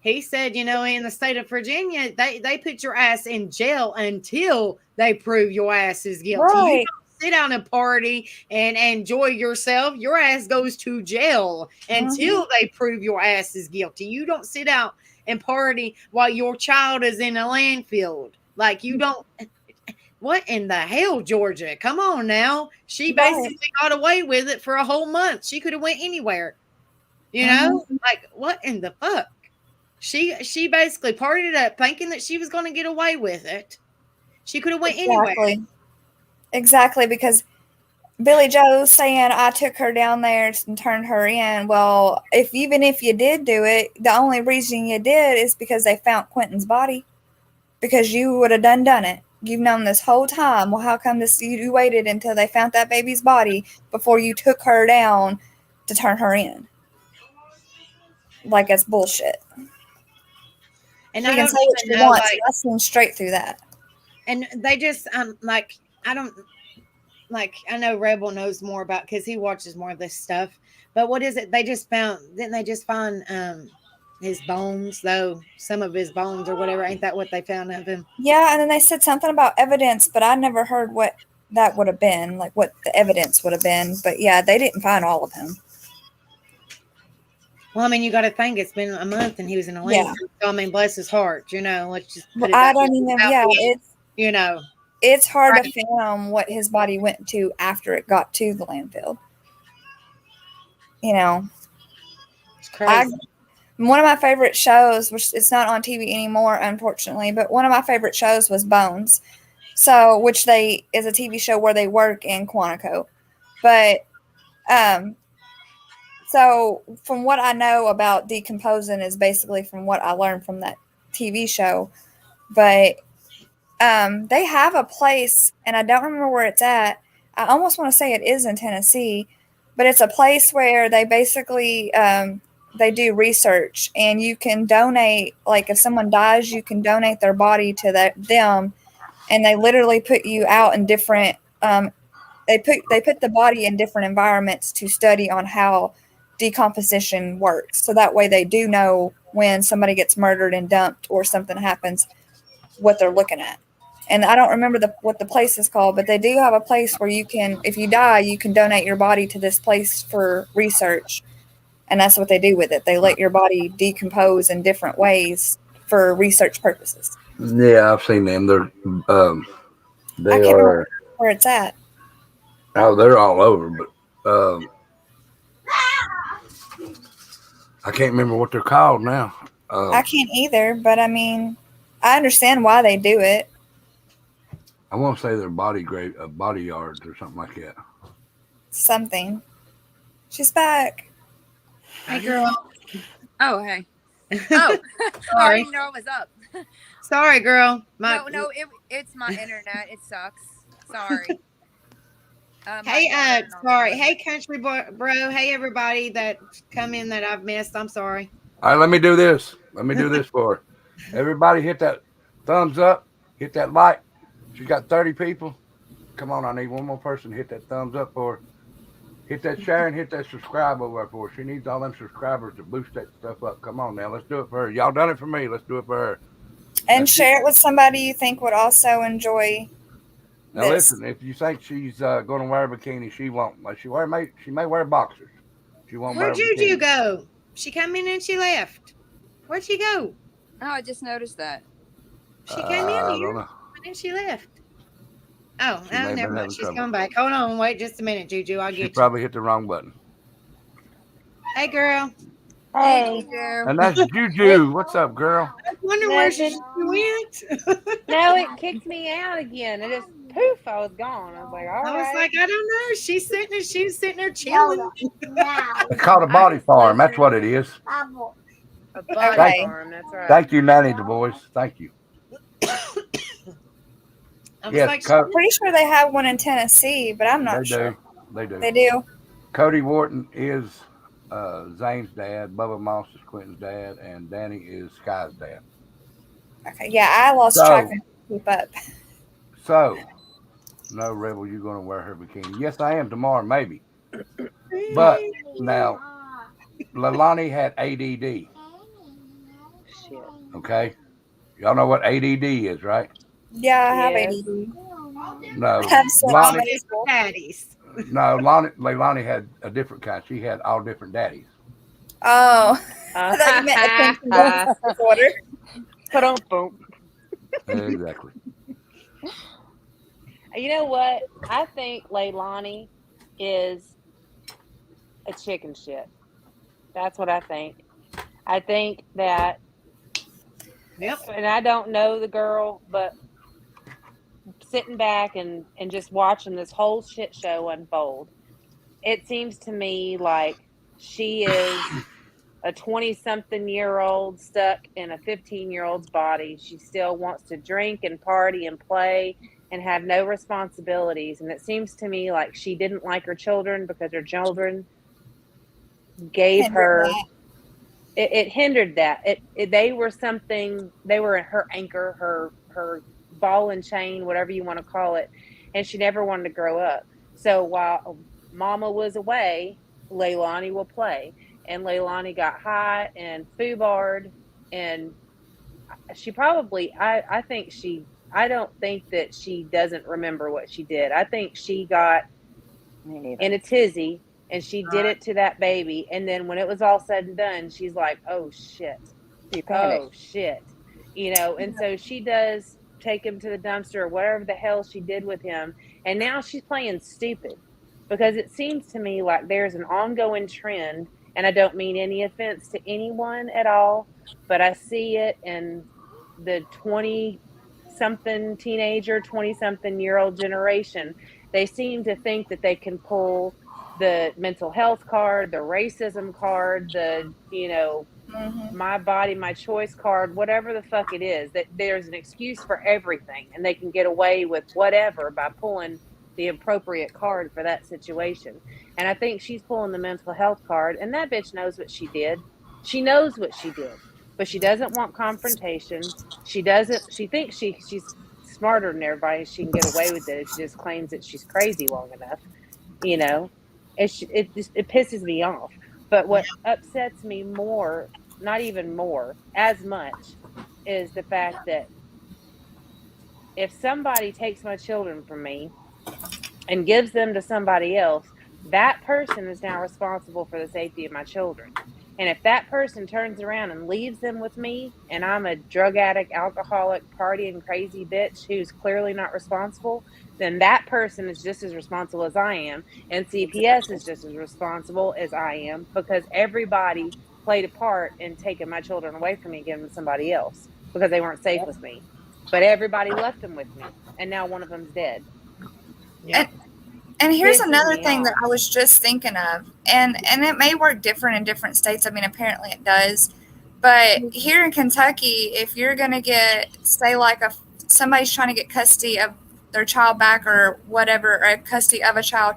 He said, in the state of Virginia, they put your ass in jail until they prove your ass is guilty. Right. You don't sit down and party and enjoy yourself. Your ass goes to jail until they prove your ass is guilty. You don't sit out and party while your child is in a landfill. Like, you don't. What in the hell, Georgia? Come on now. She basically got away with it for a whole month. She could have went anywhere. Like, what in the fuck? She basically partied up thinking that she was going to get away with it. She could have went anywhere. Exactly, because Billy Joe's saying I took her down there and turned her in. Well, even if you did do it, the only reason you did is because they found Quentin's body. Because you would have done it. You've known this whole time. Well, how come you waited until they found that baby's body before you took her down to turn her in? Like, it's bullshit. And she I can don't say what she even know, wants. like, I seen straight through that. And they just I don't like, I know Rebel knows more about, because he watches more of this stuff. But what is it? Didn't they just find his bones, though? Some of his bones or whatever. Ain't that what they found of him? Yeah, and then they said something about evidence, but I never heard what that would have been, like what the evidence would have been. But yeah, they didn't find all of him. Well, I mean, you got to think it's been a month and he was in a landfill. So, I mean, bless his heart, let's just put it I don't even, it's, it's hard to fathom what his body went to after it got to the landfill. It's crazy. One of my favorite shows, which it's not on TV anymore, unfortunately, but one of my favorite shows was Bones. So, which is a TV show where they work in Quantico. But, so from what I know about decomposing is basically from what I learned from that TV show. But they have a place, and I don't remember where it's at. I almost want to say it is in Tennessee, but it's a place where they basically they do research, and you can donate. Like, if someone dies, you can donate their body to them, and they literally put you out in different they put the body in different environments to study on how decomposition works. So that way they do know when somebody gets murdered and dumped or something happens, what they're looking at. And I don't remember what the place is called, but they do have a place where you can, if you die, you can donate your body to this place for research. And that's what they do with it. They let your body decompose in different ways for research purposes. Yeah, I've seen them. I They can't remember are. where it's at. Oh, they're all over, but I can't remember what they're called now. I can't either, but I mean, I understand why they do it. I want to say they're body yards or something like that. Something. She's back. Hey, girl. Oh, hey. Oh, I Sorry. didn't know it was up. Sorry, girl. No, it's my internet. It sucks. Sorry. Hey, sorry. Hey, country bro. Hey, everybody that come in that I've missed. I'm sorry. All right, let me do this. Let me do this for her. Everybody hit that thumbs up. Hit that like. She's got 30 people. Come on, I need one more person to hit that thumbs up for her. Hit that share and hit that subscribe over for her. She needs all them subscribers to boost that stuff up. Come on now, let's do it for her. Y'all done it for me. Let's do it for her. And share it with somebody you think would also enjoy Now this. listen, if you think she's going to wear a bikini, she won't. Like she may wear boxers. She won't wear a Where'd Juju bikini. go? She come in and she left. Where'd she go? Oh, I just noticed that. She came in I here don't know. and then she left. Oh, She may have never been mind. having She's trouble. coming back. Hold on. Wait just a minute, Juju. I'll She get you. probably hit the wrong button. Hey, girl. Hey. And that's Juju. What's up, girl? I wonder where she Nothing. went. No, it kicked me out again. It just poof, I was gone. I was like, all I was right. like, I don't know. She was sitting there chilling. It's called a body farm. That's what it is. A Okay. body farm, that's right. Thank you, Nanny the boys. Thank you. I was Yes, like, I'm pretty sure they have one in Tennessee, but I'm not they sure. do. They do. They do. Cody Wharton is Zane's dad. Bubba Moss is Quentin's dad, and Danny is Sky's dad. Okay. Yeah, I lost track and keep up. So, no, Rebel, you're going to wear her bikini. Yes, I am tomorrow, maybe. But now, Leilani had ADD. Shit. Okay, y'all know what ADD is, right? Yeah, I have Yes. ADD. No, I have some Lonnie, middle school. daddies. no, Leilani had a different kind. She had all different daddies. Oh, I thought you meant attention deficit disorder. Boom. Exactly. You know what? I think Leilani is a chicken shit. That's what I think. I think that, Yep. and I don't know the girl, but sitting back and just watching this whole shit show unfold, it seems to me like she is a 20-something-year-old stuck in a 15-year-old's body. She still wants to drink and party and play and have no responsibilities. And it seems to me like she didn't like her children because her children gave her. It hindered that. They were something. They were her anchor, her ball and chain, whatever you want to call it. And she never wanted to grow up. So while Mama was away, Leilani will play. And Leilani got high and foobarred, and she probably. I think she. I don't think that she doesn't remember what she did. I think she got in a tizzy. And she did it to that baby. And then when it was all said and done, she's like, oh, shit. Oh, shit. You know, and so she does take him to the dumpster or whatever the hell she did with him. And now she's playing stupid because it seems to me like there's an ongoing trend. And I don't mean any offense to anyone at all, but I see it in the 20-something teenager, 20-something-year-old generation. They seem to think that they can pull the mental health card, the racism card, the, my body, my choice card, whatever the fuck it is, that there's an excuse for everything and they can get away with whatever by pulling the appropriate card for that situation. And I think she's pulling the mental health card, and that bitch knows what she did. She knows what she did, but she doesn't want confrontation. She thinks she's smarter than everybody. She can get away with it if she just claims that she's crazy long enough. You know, it pisses me off. But what upsets me more, not even more, as much, is the fact that if somebody takes my children from me and gives them to somebody else, that person is now responsible for the safety of my children. And if that person turns around and leaves them with me, and I'm a drug addict, alcoholic, partying, crazy bitch who's clearly not responsible, then that person is just as responsible as I am. And CPS is just as responsible as I am, because everybody played a part in taking my children away from me and giving them to somebody else because they weren't safe with me. But everybody left them with me. And now one of them's dead. Yeah. And here's Pisses another me thing that off. I was just thinking of, and it may work different in different states. I mean, apparently it does. But here in Kentucky, if you're gonna get, say, like somebody's trying to get custody of their child back or whatever, or custody of a child,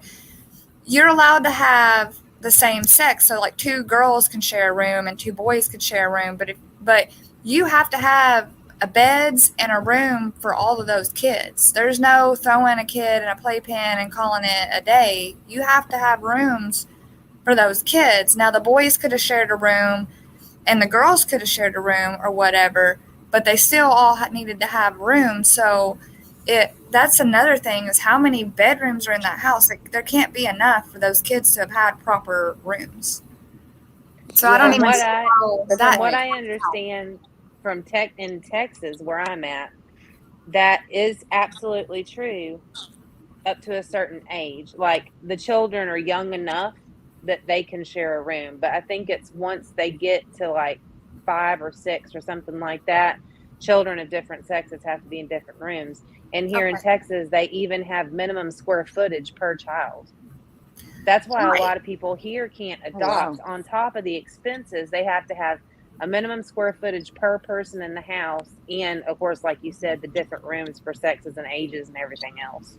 you're allowed to have the same sex. So like 2 girls can share a room and 2 boys could share a room, but you have to have a beds and a room for all of those kids. There's no throwing a kid in a playpen and calling it a day. You have to have rooms for those kids. Now the boys could have shared a room and the girls could have shared a room or whatever, but they still all needed to have rooms. So that's another thing, is how many bedrooms are in that house. Like, there can't be enough for those kids to have had proper rooms. So I don't From even what see I how from that. what I understand from in Texas where I'm at, that is absolutely true up to a certain age. Like the children are young enough that they can share a room, but I think it's once they get to like 5 or 6 or something like that, children of different sexes have to be in different rooms. And here in Okay. Texas, they even have minimum square footage per child. That's why a Right. lot of people here can't Oh, wow. adopt. On top of the expenses, they have to have a minimum square footage per person in the house, and of course, like you said, the different rooms for sexes and ages and everything else.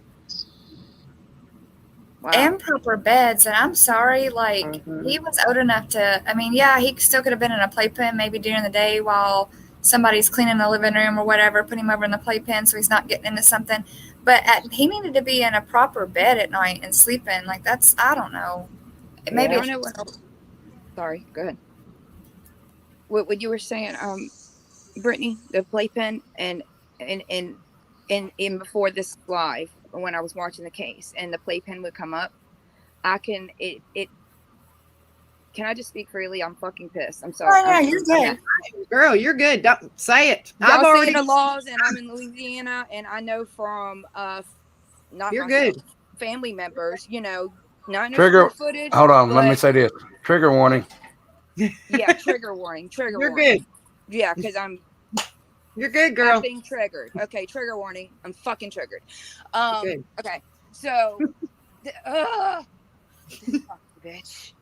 Wow. And proper beds. And I'm sorry, like, he was old enough to, I mean, yeah, he still could have been in a playpen maybe during the day while somebody's cleaning the living room or whatever, put him over in the playpen so he's not getting into something. But he needed to be in a proper bed at night and sleeping. Like, that's, I don't know. Maybe I Yeah. know what. Sorry, go ahead. What you were saying, Brittany, the playpen, and before this live, when I was watching the case, and the playpen would come up, I can it. Can I just speak freely? I'm fucking pissed. I'm sorry. Oh, yeah, you're I'm good. mad. Girl, you're good. Don't say it. I've Y'all already. saying the laws, and I'm in Louisiana, and I know from not You're myself, good. family members, not no Trigger. square footage, Hold on. Let me but say this. Trigger warning. yeah, trigger warning, trigger You're warning. good. Yeah, because I'm You're good, girl. effing triggered. Okay, trigger warning. I'm fucking triggered. You're good. Okay, so, this fucking bitch.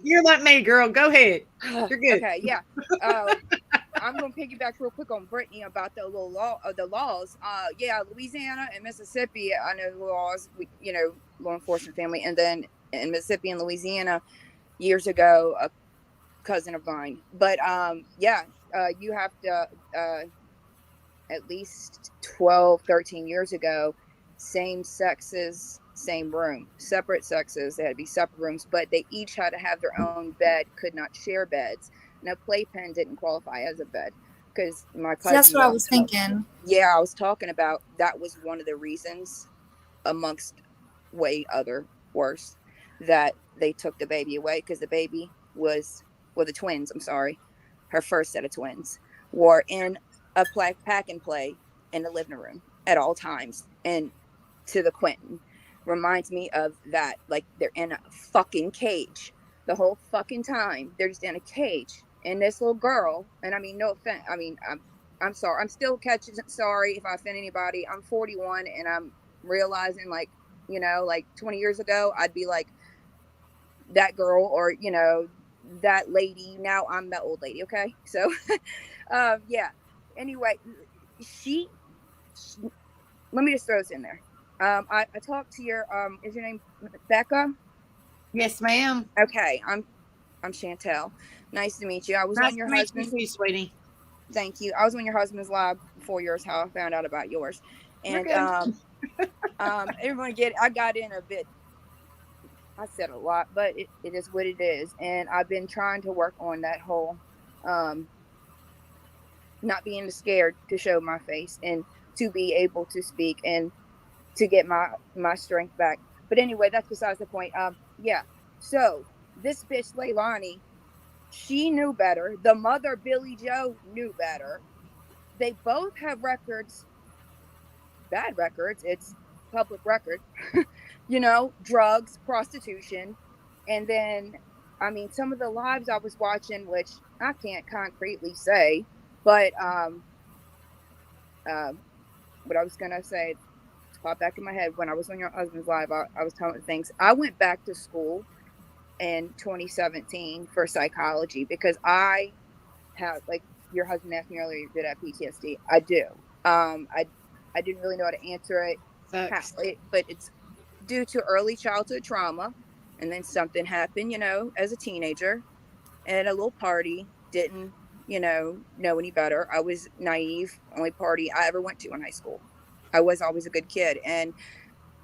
You're like me, girl. Go ahead. You're good. Okay, yeah. I'm gonna piggyback real quick on Brittany about the little the laws. Yeah, Louisiana and Mississippi, I know the laws. Law enforcement family, and then in Mississippi and Louisiana, years ago, a cousin of mine. But yeah, you have to at least 12, 13 years ago, same sexes, same room, separate sexes. They had to be separate rooms, but they each had to have their own bed, could not share beds. Now, playpen didn't qualify as a bed because my So that's cousin what I was, was thinking. yeah, I was talking about that was one of the reasons, amongst way other worse, that they took the baby away because the baby was, well, the twins, I'm sorry, her first set of twins were in a pack and play in the living room at all times. And to the Quentin reminds me of that. Like they're in a fucking cage the whole fucking time. They're just in a cage. And this little girl, and I mean, no offense. I mean, I'm sorry. I'm still catching. Sorry if I offend anybody. I'm 41 and I'm realizing, like, like 20 years ago, I'd be like that girl or, that lady. Now I'm that old lady. Okay. So, yeah. Anyway, she let me just throw this in there. I talked to your is your name Becca? Yes, ma'am. Okay, I'm Chantel. Nice to meet you. I was Nice on to your meet you husband. too, sweetie. Thank you. I was on your husband's live before yours. How I found out about yours, and Okay. everyone I got in a bit. I said a lot, but it is what it is, and I've been trying to work on that whole, um, not being scared to show my face and to be able to speak and to get my strength back. But anyway, that's besides the point. Yeah. So this bitch Leilani, she knew better. The mother Billy Joe knew better. They both have records, bad records. It's public record. Drugs, prostitution, and then I mean some of the lives I was watching, which I can't concretely say, but uh, what I was gonna say popped back in my head when I was on your husband's live. I was telling things. I went back to school in 2017 for psychology because I have, like your husband asked me earlier, did I have PTSD? I do. I didn't really know how to answer it, Sucks. but it's due to early childhood trauma, and then something happened, as a teenager at a little party. Didn't know any better. I was naive. Only party I ever went to in high school. I was always a good kid, and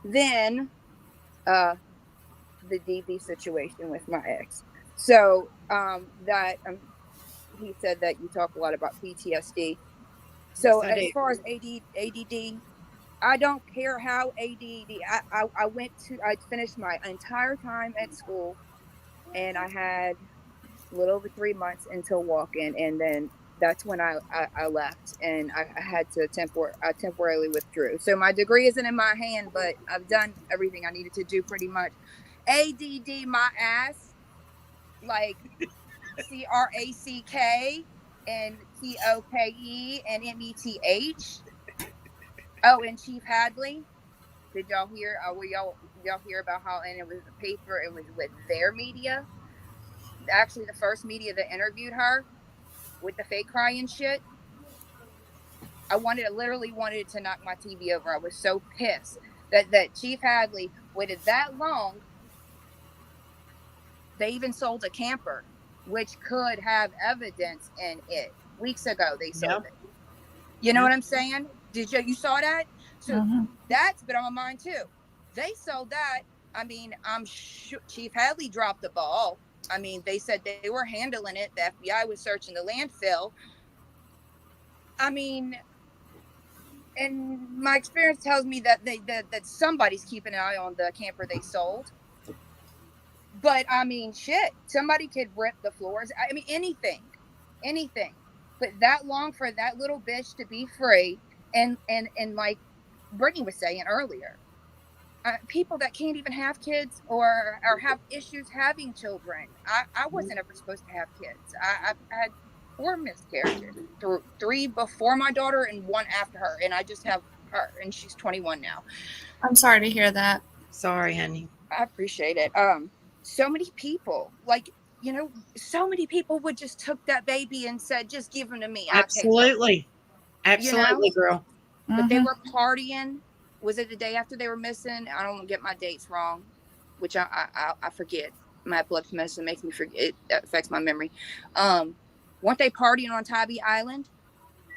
then uh the DV situation with my ex. So that he said that you talk a lot about PTSD. Yes, So I do. as far as ADD, I don't care how ADD. I went to I finished my entire time at school, and I had a little over 3 months until walk-in, and then that's when I left, and I had to I temporarily withdrew. So my degree isn't in my hand, but I've done everything I needed to do pretty much. ADD my ass, like CRACK and TOKE and METH. Oh, and Chief Hadley. Did y'all hear? Y'all hear about how? And it was the paper. It was with their media. Actually, the first media that interviewed her with the fake crying shit. Literally wanted to knock my TV over. I was so pissed that Chief Hadley waited that long. They even sold a camper, which could have evidence in it. Weeks ago, they sold Yep. it. You know Yep. what I'm saying? Did you saw that? So that's been on my mind too. They sold that. I mean, I'm sure Chief Hadley dropped the ball. I mean, they said they were handling it. The FBI was searching the landfill. I mean, and my experience tells me that that somebody's keeping an eye on the camper they sold. But I mean, shit, somebody could rip the floors. I mean, anything. But that long for that little bitch to be free, and like Brittany was saying earlier, people that can't even have kids or have issues having children. I wasn't ever supposed to have kids. I've had 4 miscarriages, three before my daughter and one after her, and I just have her, and she's 21 now. I'm sorry to hear that. Sorry, honey. I appreciate it. So many people, like, so many people would just took that baby and said, just give him to me. I'll take him, Absolutely. you know, Absolutely, girl. but they Hmm. were partying. Was it the day after they were missing? I don't get my dates wrong, which I forget. My blood medicine makes me forget. It affects my memory. Weren't they partying on Tybee Island?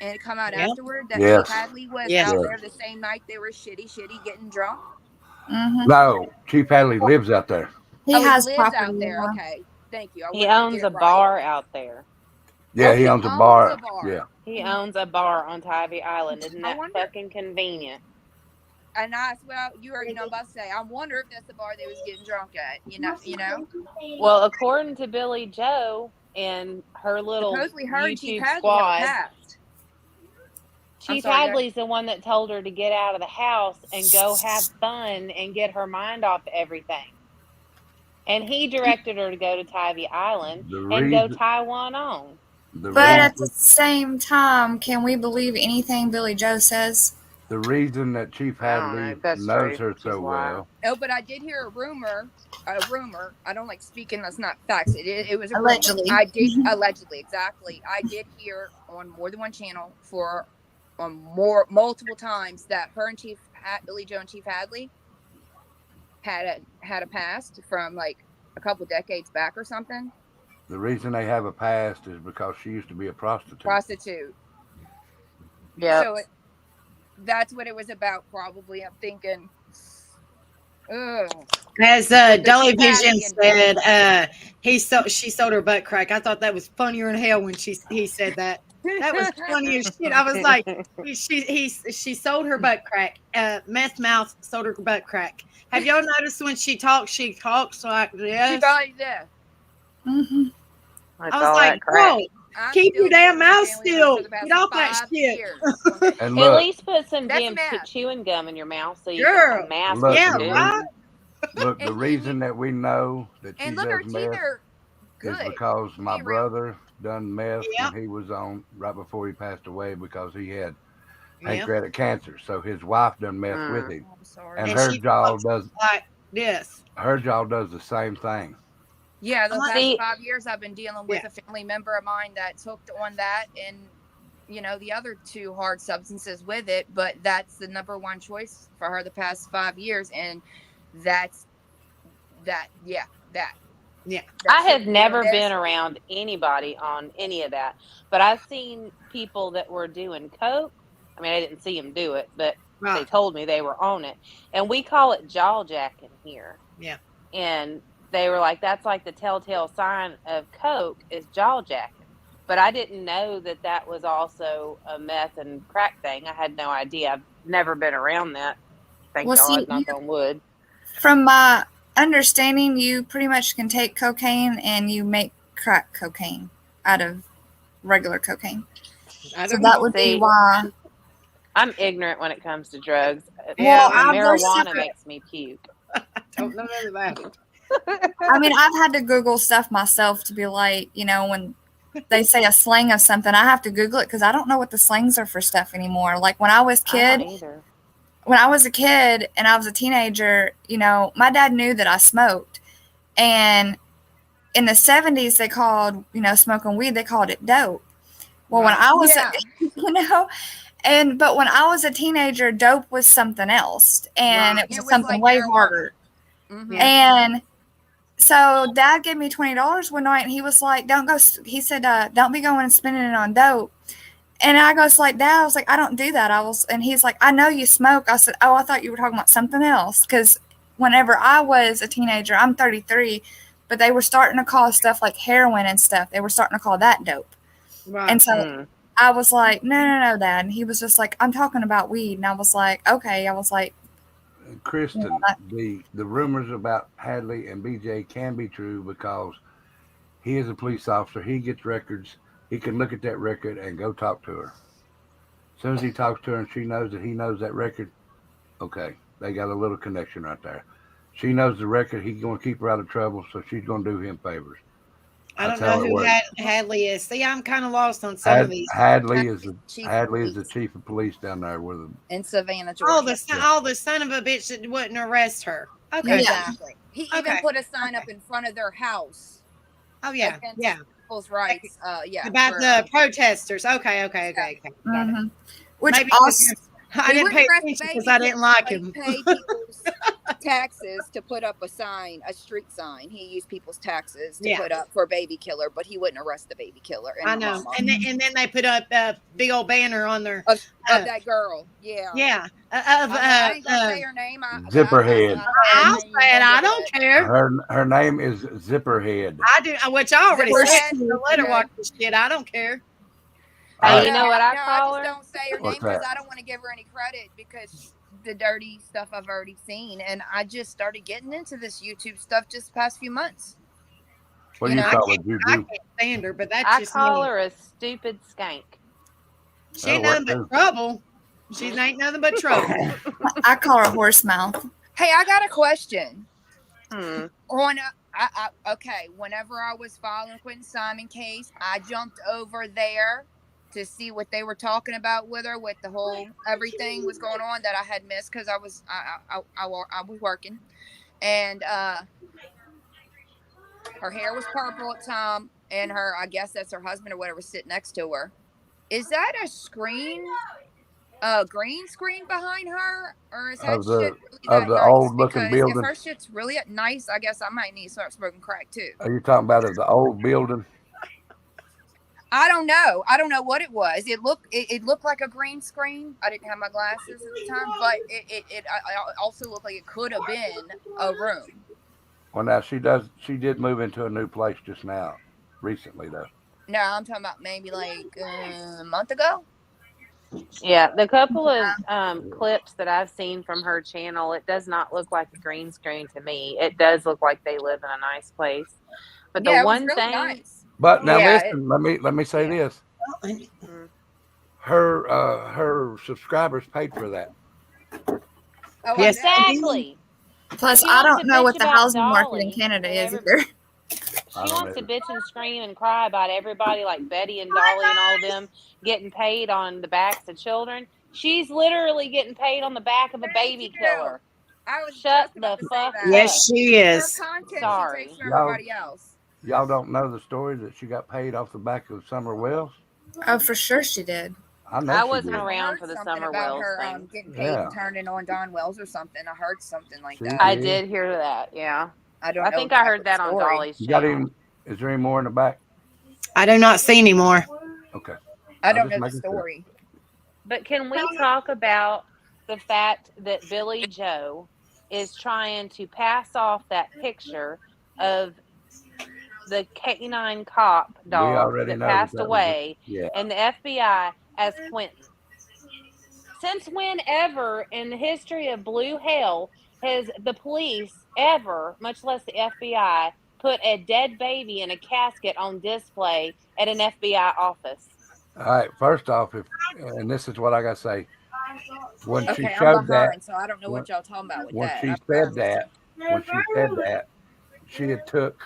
And it come out Yep. afterward that Chief Yes. Hadley was Yes. out Yes. there the same night they were shitty getting drunk. Hmm. No, Chief Hadley lives out there. He Oh, he has lives property out there. now. Okay, thank you. I He wanted to get owns it a right. bar out there. Yeah, Oh, he he owns a owns a bar. bar. Yeah. He owns a bar on Tybee Island. Isn't I that wonder, fucking convenient? and that's what you already know. I'm about to say. I wonder if that's the bar they was getting drunk at. You know. Well, according to Billy Joe and her little Supposedly, her and Chief YouTube Hadley have a squad, past. I'm Chief sorry, guys. Hadley's the one that told her to get out of the house and go have fun and get her mind off everything. And he directed her to go to Tybee Island The and go reason, Taiwan on. the But at the reason, same time, can we believe anything Billy Joe says? the reason that Chief I don't know Hadley if that's knows true. her She's so lying. well. Oh, but I did hear a rumor. A rumor. I don't like speaking. That's not facts. It was a rumor. Allegedly. I did allegedly, exactly. I did hear on more than one channel for multiple times that her and Billy Joe and Chief Hadley had a past from like a couple decades back or something. The reason they have a past is because she used to be a prostitute. Prostitute. Yep. So that's what it was about, probably. I'm thinking, ugh. As The Dolly Vision tragedy said, involved. she sold her butt crack. I thought that was funnier than hell when he said that. That was funny as shit. I was like, she sold her butt crack. Meth mouth sold her butt crack. Have y'all noticed when she talks like She this? probably did. Mm-hmm. That's I was all like, that crack. bro, I'm keep your still damn dealing with mouth family members still. for the past Get off that 5 shit. years. And At look, least put some That's damn meth. chewing gum in your mouth so you Girl. can mask look, what Yeah, the you're right? doing. look, the And reason that we know that she look, her does teeth meth are is good. because my Be real. brother done meth Yep. when he was on right before he passed away because he had Yep. pancreatic cancer. So his wife done meth with Mm. him, I'm sorry. and And her she jaw talks does like this. the same thing. Yeah, the I'm like, past See, 5 years I've been dealing with yeah. a family member of mine that's hooked on that, and the other two hard substances with it, but that's the number one choice for her the past 5 years, and that's that. Yeah, that Yeah. I she have was doing never been this. around anybody on any of that, but I've seen people that were doing coke. I mean, I didn't see them do it, but they Right. told me they were on it. And we call it jaw jacking here. Yeah. And they were like, that's like the telltale sign of coke is jaw jacking. But I didn't know that that was also a meth and crack thing. I had no idea. I've never been around that. Thank Well, see, God, knock on wood. from my understanding, you pretty much can take cocaine and you make crack cocaine out of regular cocaine. I So don't that know. would be See, why. I'm ignorant when it comes to drugs. Yeah, Well, there's Marijuana different. makes me puke. I don't know nothing about it. I mean, I've had to Google stuff myself to be like, when they say a slang of something, I have to Google it because I don't know what the slangs are for stuff anymore. Like I don't either. when I was a kid and I was a teenager, my dad knew that I smoked. And in the 70s, they called, smoking weed, they called it dope. Well, when Right. I was, Yeah. but when I was a teenager, dope was something else. And Right. it was It was something like way marijuana. harder. Mhm. Yeah. And so dad gave me $20 one night and he was like, he said, don't be going and spending it on dope. And I goes like, Dad, I was like, I don't do that. And he's like, I know you smoke. I said, oh, I thought you were talking about something else. Cause whenever I was a teenager, I'm 33, but they were starting to call stuff like heroin and stuff. They were starting to call that dope. Right. And so Mm. I was like, no, Dad. And he was just like, I'm talking about weed. And I was like, okay. I was like, Kristen, the rumors about Hadley and BJ can be true because he is a police officer. He gets records. He can look at that record and go talk to her. As soon as he talks to her and she knows that he knows that record, okay, they got a little connection right there. She knows the record. He's going to keep her out of trouble, so she's going to do him favors. I don't That's know how it who works. Hadley is. See, I'm kind of lost on some of these. Hadley is Chief of the police chief of police down there with him. in Savannah, Oh, Georgia. the son of a bitch that wouldn't arrest her. Okay. Exactly. He even Okay. put a sign up in front of their house Oh yeah. against Yeah. people's rights. Yeah. About for, the protesters. Okay. Got it. mhm. Which Maybe also, I didn't pay attention because I didn't like him. Pay people's taxes to put up a sign, a street sign. He used people's taxes to Yeah. put up for baby killer, but he wouldn't arrest the baby killer. And I her know. mama. And then they put up a big old banner on their Of that girl. Yeah. yeah I ain't gonna say her name. Zipperhead. I'll say it. I don't care. Her name is Zipperhead. I do, which I already Zipperhead. said. So let her watch this shit. I don't care. Hey, All you know what I call I her? just don't say her What's name because that? I don't want to give her any credit because the dirty stuff I've already seen, and I just started getting into this YouTube stuff just the past few months. What do you know, call it, I Juju? can't stand her, but that's I just call me. her a stupid skank. She ain't That'll nothing work, but trouble. She ain't nothing but trouble. I call her horse mouth. Hey, I got a question. Hmm. Okay, whenever I was following Quentin Simon case, I jumped over there to see what they were talking about with her, with the whole everything was going on that I had missed because I was working, and her hair was purple at the time, and I guess that's her husband or whatever, sitting next to her. Is that a screen a green screen behind her, or is that of shit the really of that the nice? old looking Because if building. her shit's really nice, I guess I might need to start smoking crack too. Are you talking about of the old building? I don't know. I don't know what it was. It looked like a green screen. I didn't have my glasses at the time, but it also looked like it could have been a room. Well, now she did move into a new place just now, recently though. No, I'm talking about maybe like a month ago. Yeah, the couple of clips that I've seen from her channel, it does not look like a green screen to me. It does look like they live in a nice place. But the Yeah, it was one really thing, nice. But now yeah, listen, let me say yeah. this: Mm. her subscribers paid for that. Oh, I Yes, bet. they do. Exactly. Plus, She I wants to don't know bitch what the about housing market in Dolly Canada and is every. either. I She don't wants to know. bitch and scream and cry about everybody like Betty and Dolly and all of them getting paid on the backs of children. She's literally getting paid on the back of a Thank baby you. killer. I was Shut just about the to say fuck that. Yes, up. she Her is. content she takes Sorry. from Y'all everybody else. y'all don't know the story that she got paid off the back of Summer Wells. Oh, for sure she did. I know I she wasn't did. I around heard for the something Summer about Wells her thing. getting paid and Yeah, turning on Don Wells or something. I heard something like she that. I did. did hear that. Yeah. I don't I know think I heard exactly the that on story. Dolly's You got channel. him? Is there any more in the back? I do not see anymore. Okay, I I'm don't just know the making sure. story. But can we talk about the fact that Billy Joe is trying to pass off that picture of the canine cop We dog already that know that passed that was it. away Yeah. and the FBI as Quentin? Since whenever in the history of Blue Hell has the police ever, much less the FBI, put a dead baby in a casket on display at an FBI office? All right. First off, if and this is what I got to say, when she Okay, I'm showed that, behind, so I don't know when, what y'all talking about with when that. she said that, when she said that, she had took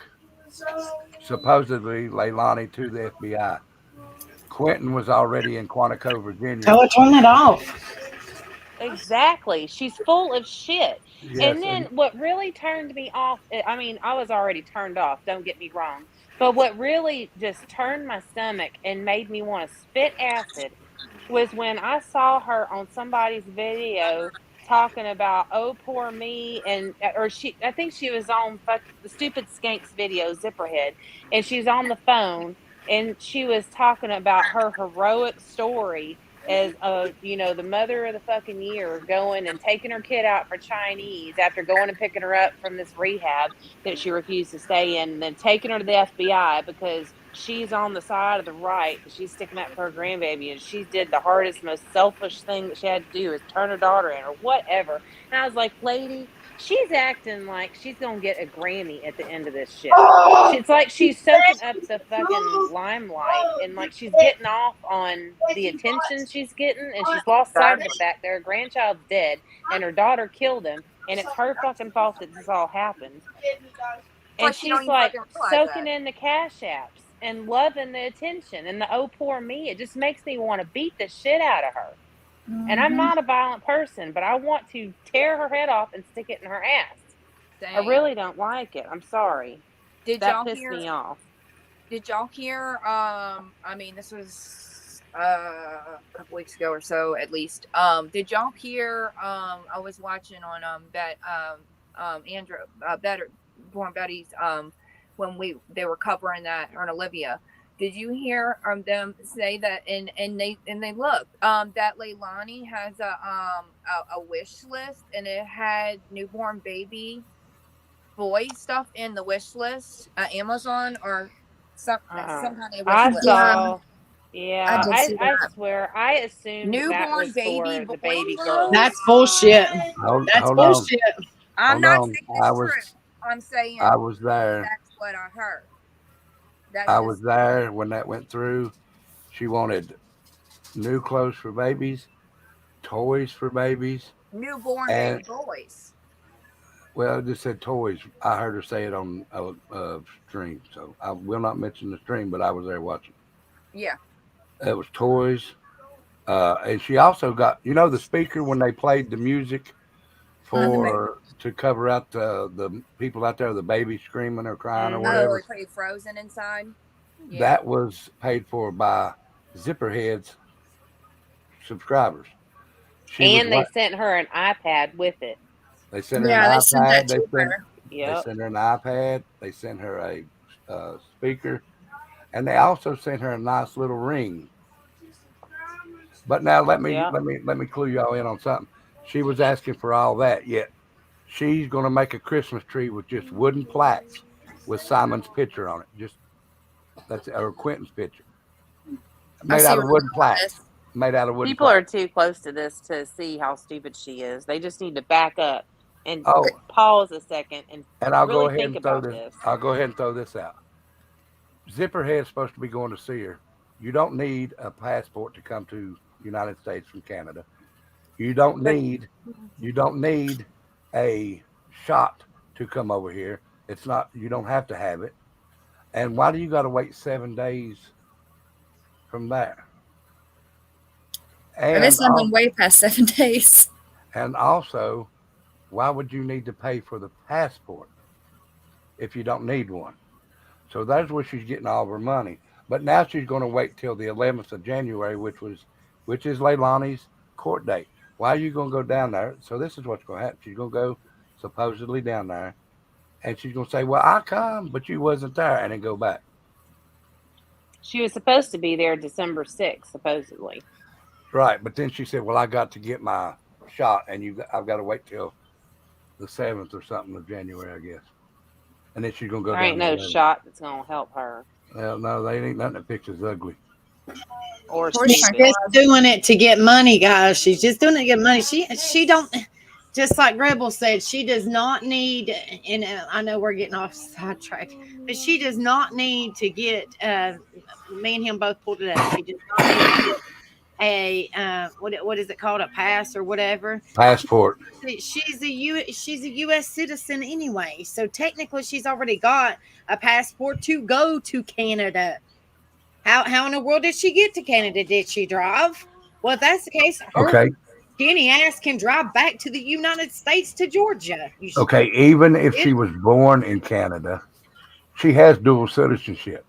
supposedly Leilani to the FBI. Quentin was already in Quantico, Virginia. Tell her turn it off. Exactly. She's full of shit. And Yes, then and what really turned me off, I mean, I was already turned off, don't get me wrong. But what really just turned my stomach and made me want to spit acid was when I saw her on somebody's video talking about oh poor me and or she I think she was on the stupid skanks video Zipperhead and she's on the phone and she was talking about her heroic story as the mother of the fucking year going and taking her kid out for Chinese after going and picking her up from this rehab that she refused to stay in, and then taking her to the FBI because she's on the side of the right because she's sticking up for her grandbaby and she did the hardest, most selfish thing that she had to do is turn her daughter in or whatever. And I was like, lady, she's acting like she's gonna get a Grammy at the end of this shit. It's like she's soaking up the fucking limelight and like she's getting off on the attention she's getting and she's lost sight of the fact that her grandchild's dead and her daughter killed him and it's her fucking fault that this all happened. It's And like she don't she's even like fucking realize soaking that. in the cash apps and loving the attention and the oh poor me. It just makes me want to beat the shit out of her. And I'm Hmm. not a violent person, but I want to tear her head off and stick it in her ass. I Same. really don't like it. I'm sorry. Did That y'all pissed hear? me off. Did y'all hear? I mean, this was a couple weeks ago or so, at least. Did y'all hear? I was watching on Andrew Better Born Betty's when they were covering that on Olivia. Did you hear them say that? And they look that Leilani has a wish list and it had newborn baby boy stuff in the wish list, Amazon or some kind of wish I list. Yeah, saw. I Yeah, did I see I that. swear I assumed that Newborn was baby for boy the baby clothes. girls. That's bullshit. That's hold on, bullshit. I'm hold not on. saying it's true. I'm I saying was there. that's what I heard. That's I was just there when that went through. She wanted new clothes for babies, toys for babies, newborn and baby boys. well, it just said toys. I heard her say it on a stream, so I will not mention the stream, but I was there watching. Yeah. It was toys, and she also got the speaker when they played the music On the Hmm. baby. for to cover out the people out there, the baby screaming or crying or Oh, Mhm. whatever. they put it frozen inside. Yeah. That was paid for by Zipperhead's subscribers. And they right. sent her an iPad with it. They sent her an Yeah, they sent that iPad. to her. They Yep. sent her an iPad. They sent her a speaker, and they also sent her a nice little ring. But now Yep. let me clue y'all in on something. She was asking for all that, yet she's going to make a Christmas tree with just wooden plaques with Simon's picture on it. Just that's or Quentin's picture, I made see out of where you're wooden going with plaques. this. Made out of wooden People are plaques. too close to this to see how stupid she is. They just need to back up and Oh, pause a second and and I'll go really ahead think and throw about this. this. I'll go ahead and throw this out. Zipperhead's supposed to be going to see her. You don't need a passport to come to United States from Canada. You don't But need you don't need a shot to come over here. It's not you don't have to have it. And why do you got to wait 7 days from there? Or this And one been way past 7 days. and also, why would you need to pay for the passport if you don't need one? So that's where she's getting all of her money. But now she's going to wait till the 11th of January, which is Leilani's court date. Why are you going to go down there? So this is what's going to happen. She's going to go supposedly down there, and she's going to say, "Well, I come, but you wasn't there," and then go back. she was supposed to be there December 6th, supposedly. Right. But then she said, "Well, I got to get my shot, and I've got to wait till the 7th or something of January, I guess." And then she's going to go There down ain't the no 11th. shot that's going to help her Well, no, they ain't nothing that picture's ugly. or Of course, She's my stupid. just God. doing it to get money, guys. She's just doing it to get money. She don't, just like Rebel said, she does not need, and I know we're getting off sidetrack, but she does not need to get, me and him both pulled it up. She does not need to get a, what is it called? A pass or whatever. Passport. She's a U.S. citizen anyway. So technically she's already got a passport to go to Canada. How in the world did she get to Canada? Did she drive? Well, if that's the case, her Okay. skinny ass can drive back to the United States to Georgia. You Okay. Even if stupid. she was born in Canada, she has dual citizenship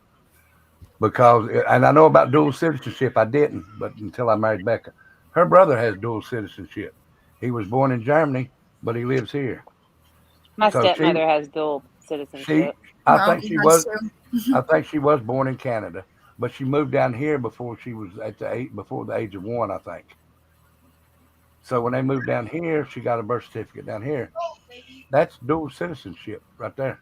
because, and I know about dual citizenship. I didn't, but until I married Becca, her brother has dual citizenship. He was born in Germany, but he lives here. My So stepmother has dual she, citizenship. I No, think he she has was, to. I think she was born in Canada, but she moved down here before she was before the age of 1, I think. So when they moved down here, she got a birth certificate down here. That's dual citizenship right there.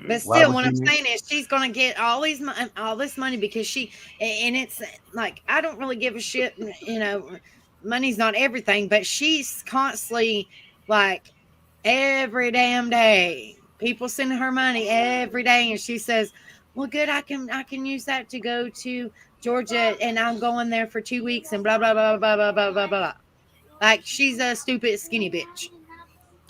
But Why still, would what I'm you need? saying is, she's gonna get all this money because and it's like I don't really give a shit. Money's not everything, but she's constantly like every damn day, people sending her money every day, and she says, "Well, good, I can use that to go to Georgia, and I'm going there for 2 weeks, and blah blah blah blah blah blah blah blah." Like she's a stupid skinny bitch.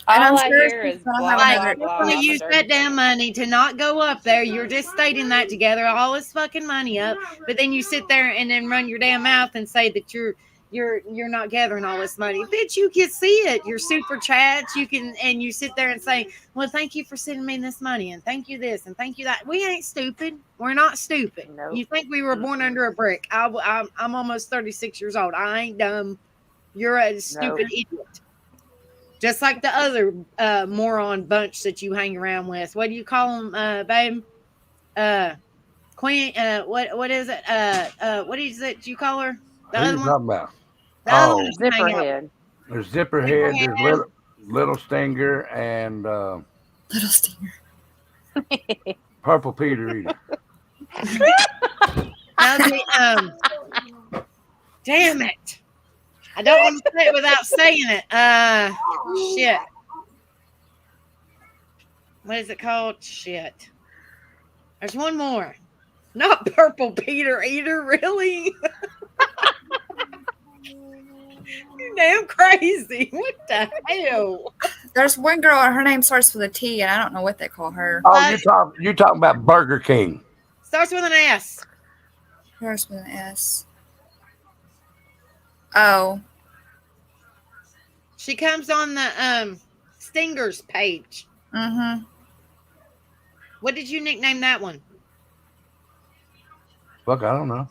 And All I'm I sure hear she's is gonna have blah, Like, blah, another. you're going blah. to I'm a use dirty that damn dancer. money to not go up there. You're just stating that together, all this fucking money up, but then you sit there and then run your damn mouth and say that you're not gathering all this money. Bitch, you can see it. Your super chats, you can, and you sit there and say, "Well, thank you for sending me this money, and thank you this, and thank you that." We ain't stupid. We're not stupid. Nope. You think we were born under a brick? I'm almost 36 years old. I ain't dumb. You're a Nope. stupid idiot. Just like the other moron bunch that you hang around with. What do you call them, babe? Uh, Queen. What is it? What is it you call her? The Who other you one. talking about? The other one Oh, that you hang out with. Zipperhead. there's Zipperhead. There's Zipperhead. Little Stinger and Little stinger. Purple Peter Eater. Now damn it! I don't want to say it without saying it. Shit. What is it called? Shit. There's one more. Not Purple Peter Eater, really? You're damn crazy. What the hell? There's one girl, her name starts with a T, and I don't know what they call her. Oh, you talking about Burger King? Starts with an S. Hers with an S. Oh, She comes on the Stingers page. mm-hmm. What did you nickname that one? Fuck, I don't know.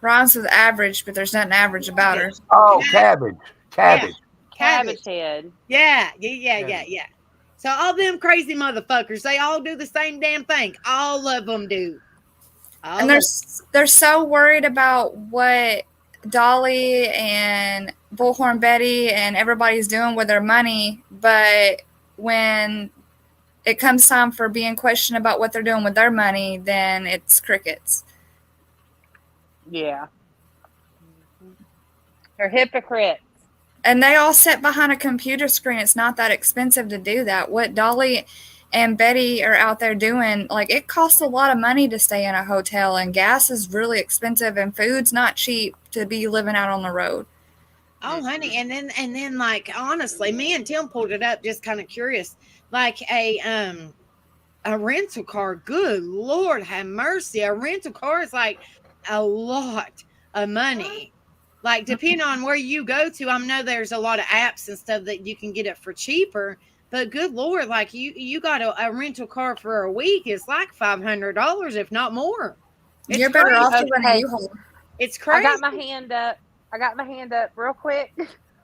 Rhymes with average, but there's nothing average about her. Oh, cabbage. Cabbage. Cabbage head. Yeah. Cabbage. So all them crazy motherfuckers, they all do the same damn thing. All of them do. And they're so worried about what Dolly and Bullhorn Betty and everybody's doing with their money, but when it comes time for being questioned about what they're doing with their money, then it's crickets. Yeah. They're hypocrites. And they all sit behind a computer screen. It's not that expensive to do that. What Dolly and Betty are out there doing, like, it costs a lot of money to stay in a hotel, and gas is really expensive, and food's not cheap to be living out on the road. Oh, honey, and then, like, honestly, me and Tim pulled it up, just kind of curious, like a rental car. Good Lord, have mercy! A rental car is like a lot of money. Like, depending on where you go to, I know there's a lot of apps and stuff that you can get it for cheaper. But good Lord, like you got a rental car for a week, it's like $500, if not more. It's You're better crazy. off to rent a U-Haul. It's crazy. I got my hand up real quick.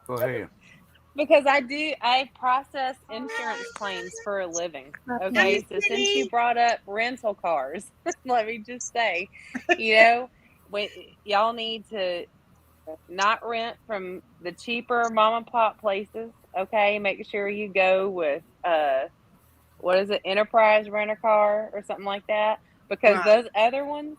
Go ahead. Because I process insurance claims for a living. Okay, so since you brought up rental cars, let me just say, when y'all need to not rent from the cheaper mom and pop places. Okay, make sure you go with what is it, Enterprise Rent a Car or something like that. Because those other ones,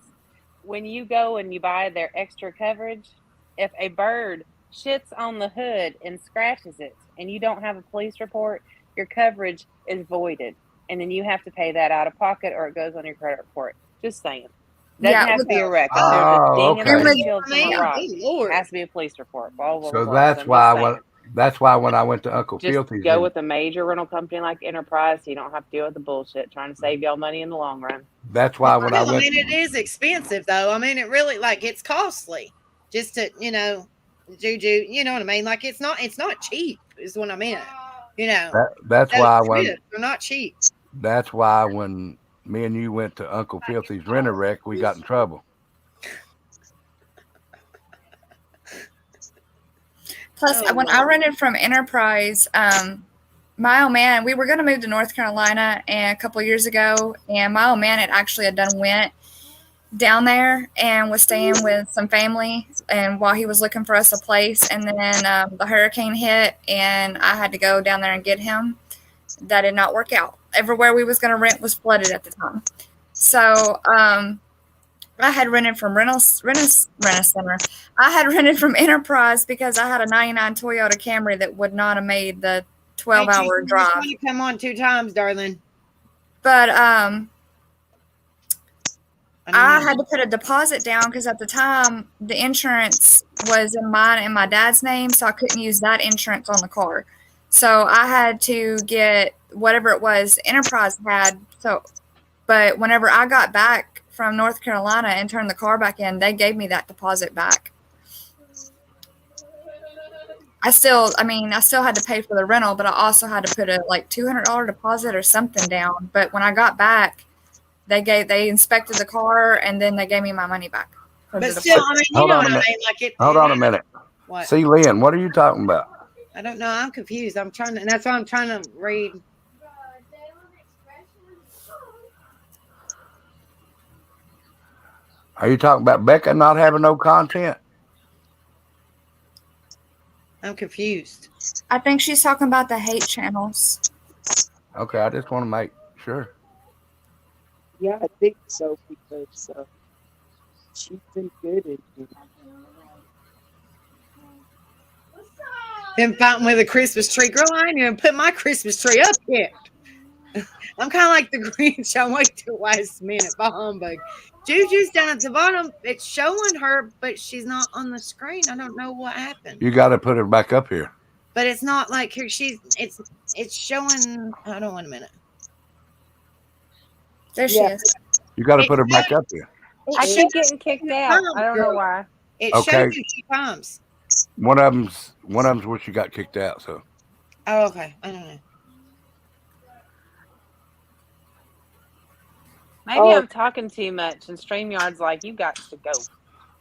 when you go and you buy their extra coverage, if a bird shits on the hood and scratches it and you don't have a police report, your coverage is voided. And then you have to pay that out of pocket or it goes on your credit report. Just saying. Doesn't have to be a wreck. If there's a ding in the windshield from a rock, it has to be a police report. Blah, blah, So blah. that's why when I went to Uncle Just Filthy's, go with a major rental company like Enterprise, so you don't have to deal with the bullshit trying to save y'all money in the long run. That's why when I went. It is expensive though. I mean, it really, like, it's costly just to juju. You know what I mean? Like, it's not cheap. Is what I meant. That's why when they're not cheap. That's why when me and you went to Uncle Filthy's Rent-A-Wreck, we got in trouble. Plus, when I rented from Enterprise, my old man, we were going to move to North Carolina a couple of years ago, and my old man went down there and was staying with some family, and while he was looking for us a place, and then the hurricane hit, and I had to go down there and get him. That did not work out. Everywhere we was going to rent was flooded at the time. So I had rented from Rent-A-Center. I had rented from Enterprise because I had a 99 Toyota Camry that would not have made the 12-hour drive. You come on 2 times, darling. But I had to put a deposit down because at the time the insurance was in mine and my dad's name, so I couldn't use that insurance on the car. So I had to get whatever it was Enterprise had. But whenever I got back from North Carolina and turned the car back in, they gave me that deposit back. I still had to pay for the rental, but I also had to put a $200 deposit or something down. But when I got back, they inspected the car and then they gave me my money back. But still, I mean, hold on a minute. Hold on a minute. What? See, Lynn, what are you talking about? I don't know. I'm confused. And that's why I'm trying to read. Are you talking about Becca not having no content? I'm confused. I think she's talking about the hate channels. Okay, I just want to make sure. Yeah, I think so because she's been good at it. Them fighting with a Christmas tree. Girl, I ain't even put my Christmas tree up yet. I'm kind of like the Grinch. I wait till last minute for humbug. Juju's down at the bottom. It's showing her, but she's not on the screen. I don't know what happened. You got to put her back up here. But it's not like her. It's showing. Hold on 1 minute. There she is. You got to put her back up here. I keep getting kicked out. I don't know why. It shows you 2 times. One of them's where she got kicked out. So. Oh, okay. I don't know. Maybe I'm talking too much, and StreamYard's like, you got to go.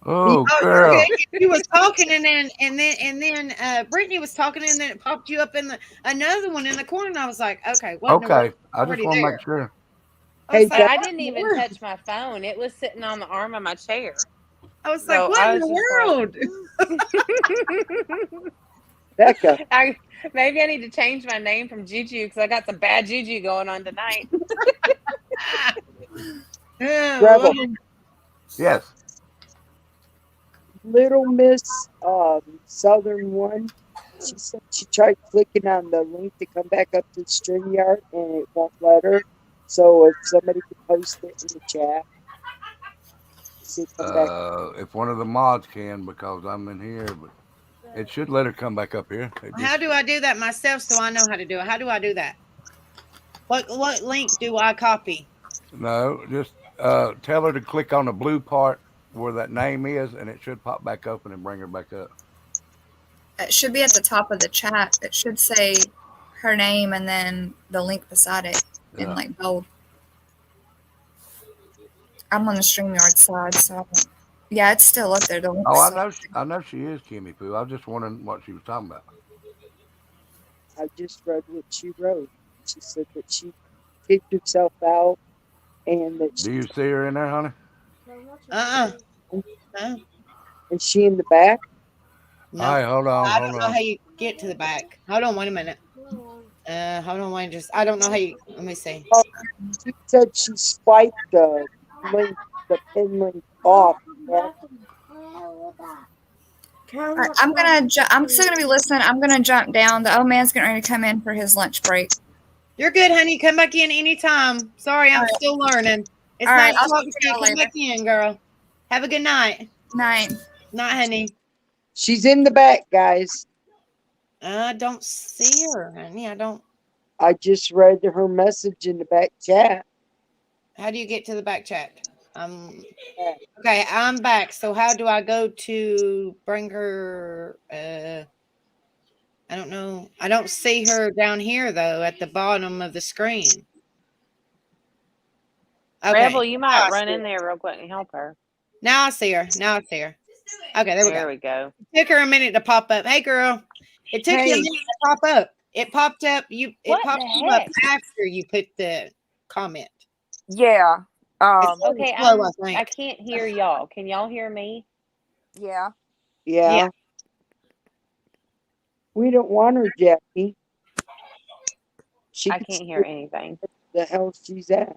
Oh, Oh, girl. okay. You was talking, and then Brittany was talking, and then it popped you up in the another one in the corner, and I was like, okay, what in the world? Okay. I just Already want to there. make sure. I Hey, was like, Yeah, guys, I what didn't in the even world? touch my phone. It was sitting on the arm of my chair. I was like, So what I in was just like, the world? Becca, maybe I need to change my name from Juju because I got some bad juju going on tonight. Rebel, Oh, Yes. Little Miss Southern one. She said she tried clicking on the link to come back up to the StreamYard and it won't let her. So if somebody could post it in the chat, see come back. If one of the mods can, because I'm in here, but it should let her come back up here. It how just do I do that myself so I know how to do it? How do I do that? What link do I copy? no, just tell her to click on the blue part where that name is, and it should pop back open and bring her back up. It should be at the top of the chat. It should say her name and then the link beside it in Yeah. like bold. I'm on the StreamYard side, so yeah, it's still up there. The link's Oh, I still. know. I know she is Kimmy Poo. I was just wondering what she was talking about. I just read what she wrote. She said that she kicked herself out and that Do you see her in there, honey? Uh-uh. No. is she in the back? All No. right, hold on, I hold don't know on. how you get to the back. Hold on, wait a minute. Hold on, wait, I don't know how you. Let me see. Oh, she said she swiped the link, the pin link off. Yeah. All right, I'm still gonna be listening. I'm gonna jump down. The old man's getting ready to come in for his lunch break. You're good, honey. Come back in anytime. Sorry, I'm All right. still learning. It's All right, nice I'll talking speak to to you. y'all Come later. back in, girl. Have a good night. Night. Night, honey. She's in the back, guys. I don't see her, honey. I don't. I just read her message in the back chat. How do you get to the back chat? Um. Yeah. Okay, I'm back. So how do I go to bring her? I don't know. I don't see her down here though at the bottom of the screen. Okay. Rebel, you Now might I run see in her. there real quick and help her. Now I see her. Now I see her. Okay, there we There go. we go. It took her a minute to pop up. Hey girl. It took you a Hey, minute to pop up. It popped up. It What popped the you up heck? after you put the comment. Yeah. It's so Okay, slow, I I think. can't hear y'all. Can y'all hear me? Yeah. Yeah. yeah, we don't want her, Jackie. She I can can't see hear anything. where the hell she's at.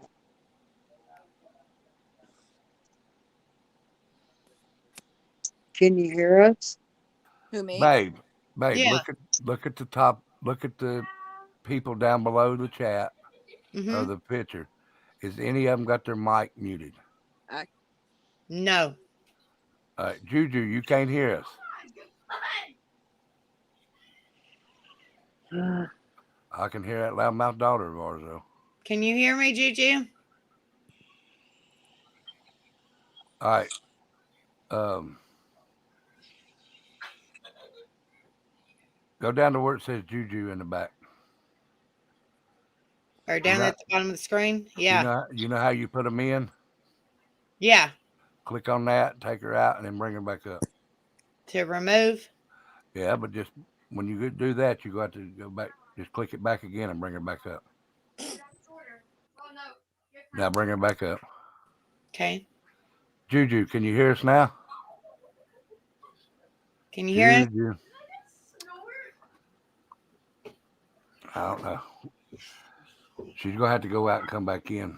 Can you hear us? Who, me? Babe, Yeah. look at the top. Look at the people down below the chat or Mm-hmm. the picture. Is any of them got their mic muted? I, No. Juju, you can't hear us. I can hear that loudmouth daughter of ours though. Can you hear me, Juju? All right. Um, go down to where it says Juju in the back. Or You down know, at the bottom of the screen? Yeah. you know how you put them in. Yeah. Click on that, take her out, and then bring her back up. To remove. Yeah, but just when you do that, you got to go back. Just click it back again and bring her back up. Now bring her back up. Okay. Juju, can you hear us now? Can you hear us? Juju. I don't know. She's gonna have to go out and come back in.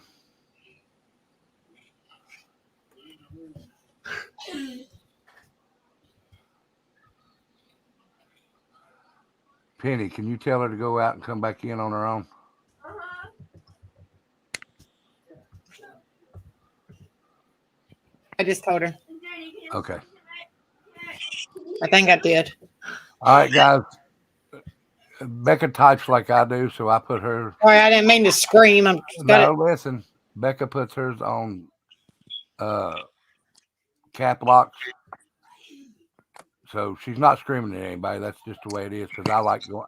Penny, can you tell her to go out and come back in on her own? I just told her. Okay. I think I did. All right, guys. Becca types like I do, so I put her. Sorry, I didn't mean to scream. I'm got No, it. listen. Becca puts hers on cap locks, so she's not screaming at anybody. That's just the way it is because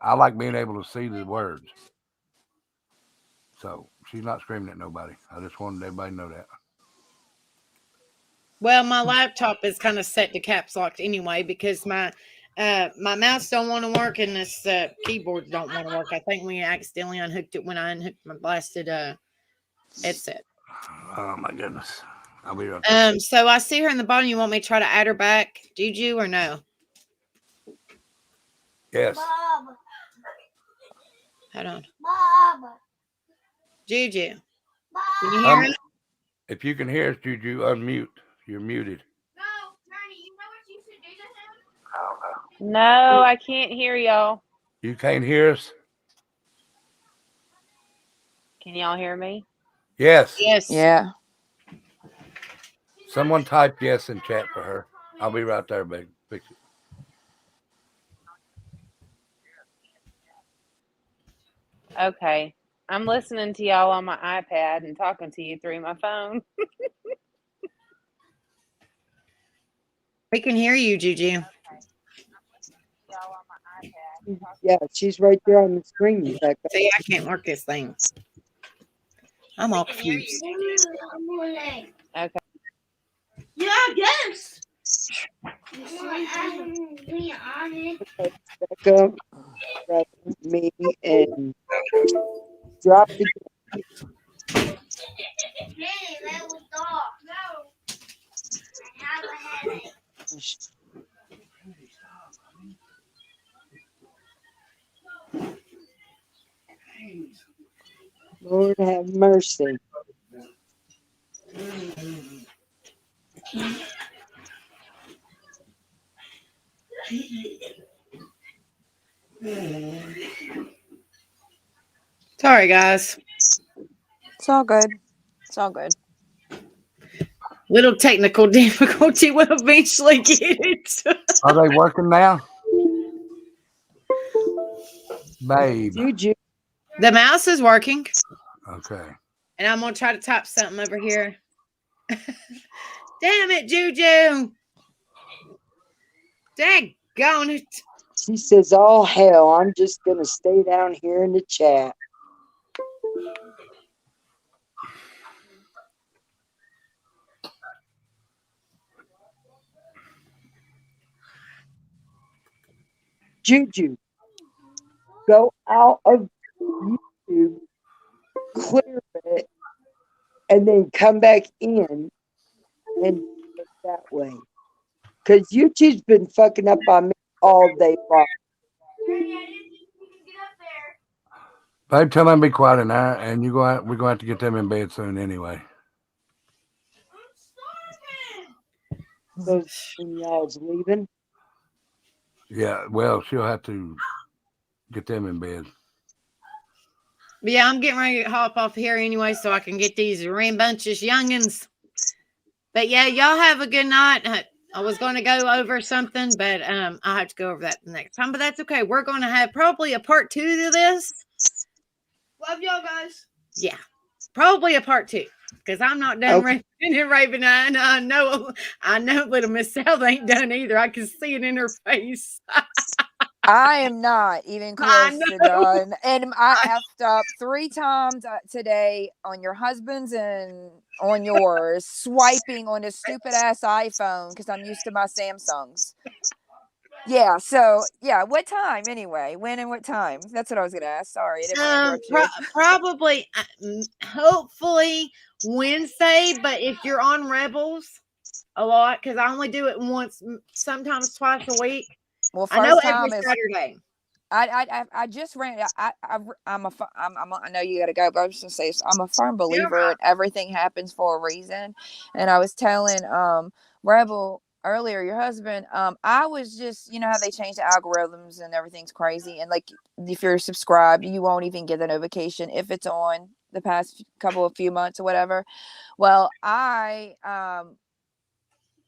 I like being able to see the words. So she's not screaming at nobody. I just wanted everybody to know that. Well, my laptop is kind of set to caps locked anyway because my mouse don't want to work and this keyboard don't want to work. I think we accidentally unhooked it when I unhooked my blasted headset. Oh my goodness. I'll be right there. So I see her in the bottom. You want me to try to add her back, Juju, or no? Yes. Bob. Hold on, Bob. Juju. Can Bob. you hear us? If you can hear us, Juju, unmute. You're muted. No, Granny, you know what you should do to him? No, I can't hear y'all. You can't hear us? Can y'all hear me? Yes. Yes. Yeah. Someone type yes in chat for her. I'll be right there, baby. Fix it. Okay. I'm listening to y'all on my iPad and talking to you through my phone. We can hear you, Juju. Yeah, she's right there on the screen, Rebecca. See, I can't work this thing. I'm all confused. Okay. Yeah, I guess. Rebecca, me, and drop the. Hey, that was dog. No. I have a headache. Lord have mercy. Sorry, guys. It's all good. It's all good. Little technical difficulty will eventually get it. Are they working now? Babe. Juju, The mouse is working, Okay. and I'm gonna try to type something over here. Damn it, Juju! Daggone it! she says, "Oh hell, I'm just gonna stay down here in the chat." Juju, go out of YouTube, clear it, and then come back in and do it that way. Because YouTube's been fucking up on me all day long. Babe, tell them to be quiet in there, and we're going to have to get them in bed soon anyway. So y'all's leaving. Yeah, well, she'll have to get them in bed. But yeah, I'm getting ready to hop off here anyway so I can get these rambunctious youngins. But yeah, y'all have a good night. I was going to go over something, but I have to go over that the next time. But that's okay. We're going to have probably a part 2 to this. Love y'all guys. Yeah, probably a part 2 because I'm not done Okay. raving. I know little Miss South ain't done either. I can see it in her face. I am not even I close to know. done. And I effed up 3 times today on your husband's and on yours, swiping on this stupid ass iPhone because I'm used to my Samsungs. Yeah, so yeah, what time anyway? When and what time? That's what I was gonna ask. Sorry, I didn't want to interrupt you. Probably, hopefully Wednesday. But if you're on Rebels a lot, because I only do it once, sometimes twice a week. Well, I know first every time is Saturday. I just ran. I know you got to go, but I was just gonna say I'm a firm believer in everything happens for a reason. And I was telling Rebel earlier, your husband, I was just, you know how they change the algorithms and everything's crazy, and like if you're subscribed, you won't even get the notification if it's on the past couple of few months or whatever. Well, I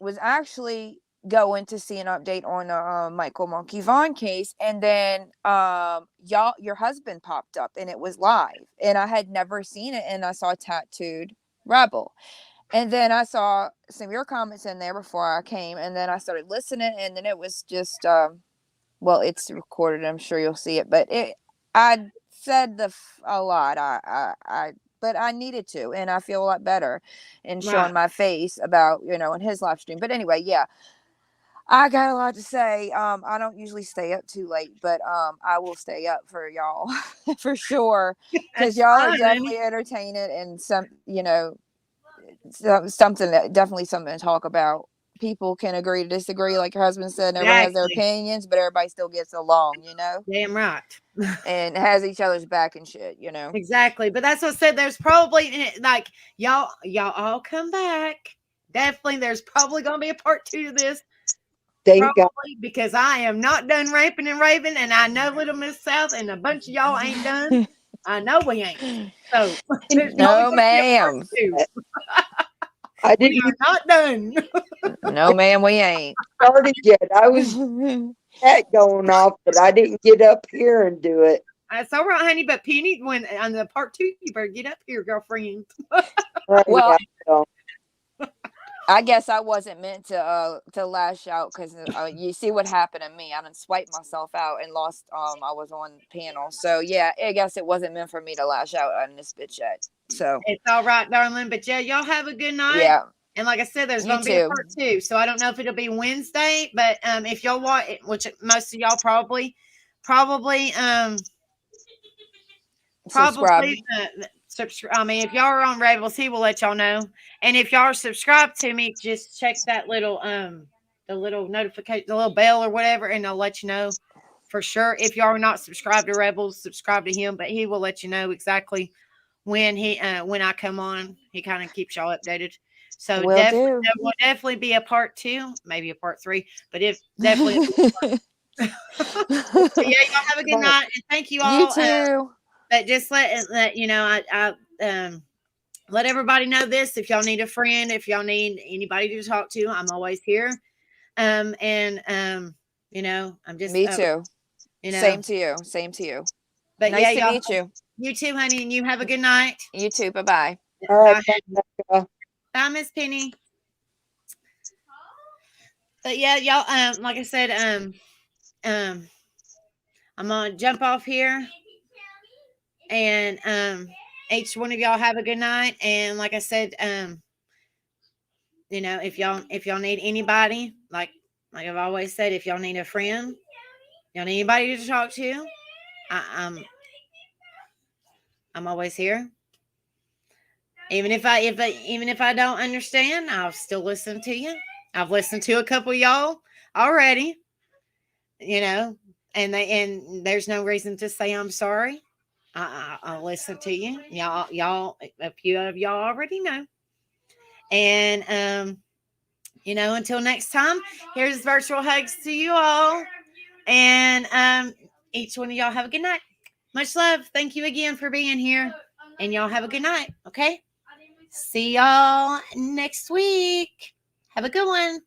was actually going to see an update on the Michael Monkey Vaughn case, and then your husband popped up and it was live, and I had never seen it, and I saw Tattooed Rebel, and then I saw some of your comments in there before I came, and then I started listening, and then it was just well, it's recorded, I'm sure you'll see it, but I said a lot. but I needed to, and I feel a lot better in showing Right. my face about, in his live stream. But anyway, yeah, I got a lot to say. I don't usually stay up too late, but I will stay up for y'all for sure, because That's y'all are fine, honey. definitely entertaining and something that definitely something to talk about. People can agree to disagree, like your husband said, and everybody has their Exactly. opinions, but everybody still gets along, Damn right. and has each other's back and shit, Exactly. But that's what I said. There's probably like y'all all come back. Definitely there's probably gonna be a part 2 to this. Thank God. Probably because I am not done raping and raving, and I know Little Miss South and a bunch of y'all ain't done. I know we ain't. So there's probably No, gonna be a part ma'am. 2. I We didn't are even not done. No, ma'am, we ain't. started yet. I was that going off, but I didn't get up here and do it. That's all right, honey. But Penny, when on the part 2, you better get up here, girlfriend. Right, Well, yeah, so, I guess I wasn't meant to lash out, because you see what happened to me. I done swiped myself out and lost. I was on panel, so yeah, I guess it wasn't meant for me to lash out on this bitch yet. So It's all right, darling. But yeah, y'all have a good night. yeah, And like I said, there's you going to be a too. part 2. So I don't know if it'll be Wednesday, but if y'all want, which most of y'all probably, Subscribe. subscribe. I mean, if y'all are on Rebels, he will let y'all know. And if y'all are subscribed to me, just check that little the little notification, the little bell or whatever, and I'll let you know for sure. If y'all are not subscribed to Rebels, subscribe to him, but he will let you know exactly when when I come on. He kind of keeps y'all updated. So Will definitely do. there will definitely be a part 2, maybe a part 3, but if definitely. So yeah, y'all have a good right. night, and thank you You all. too. But just let you know, I let everybody know this. If y'all need a friend, if y'all need anybody to talk to, I'm always here. And I'm just Me too. you know, Same to you. Same to you. but yeah, Nice to y'all, meet you. you too, honey, and you have a good night. You too. Bye bye. All right, Bye, bye. bye, Miss Penny. But yeah, y'all, like I said, um, I'm gonna jump off here, and each one of y'all have a good night. And like I said, if y'all need anybody, like I've always said, if y'all need a friend, y'all need anybody to talk to, I, I'm I'm always here. Even if I don't understand, I'll still listen to you. I've listened to a couple of y'all already, you know, and there's no reason to say I'm sorry. I'll listen to you. Y'all, a few of y'all already know. And until next time, here's virtual hugs to you all. And each one of y'all have a good night. Much love. Thank you again for being here. And y'all have a good night. Okay. See y'all next week. Have a good one.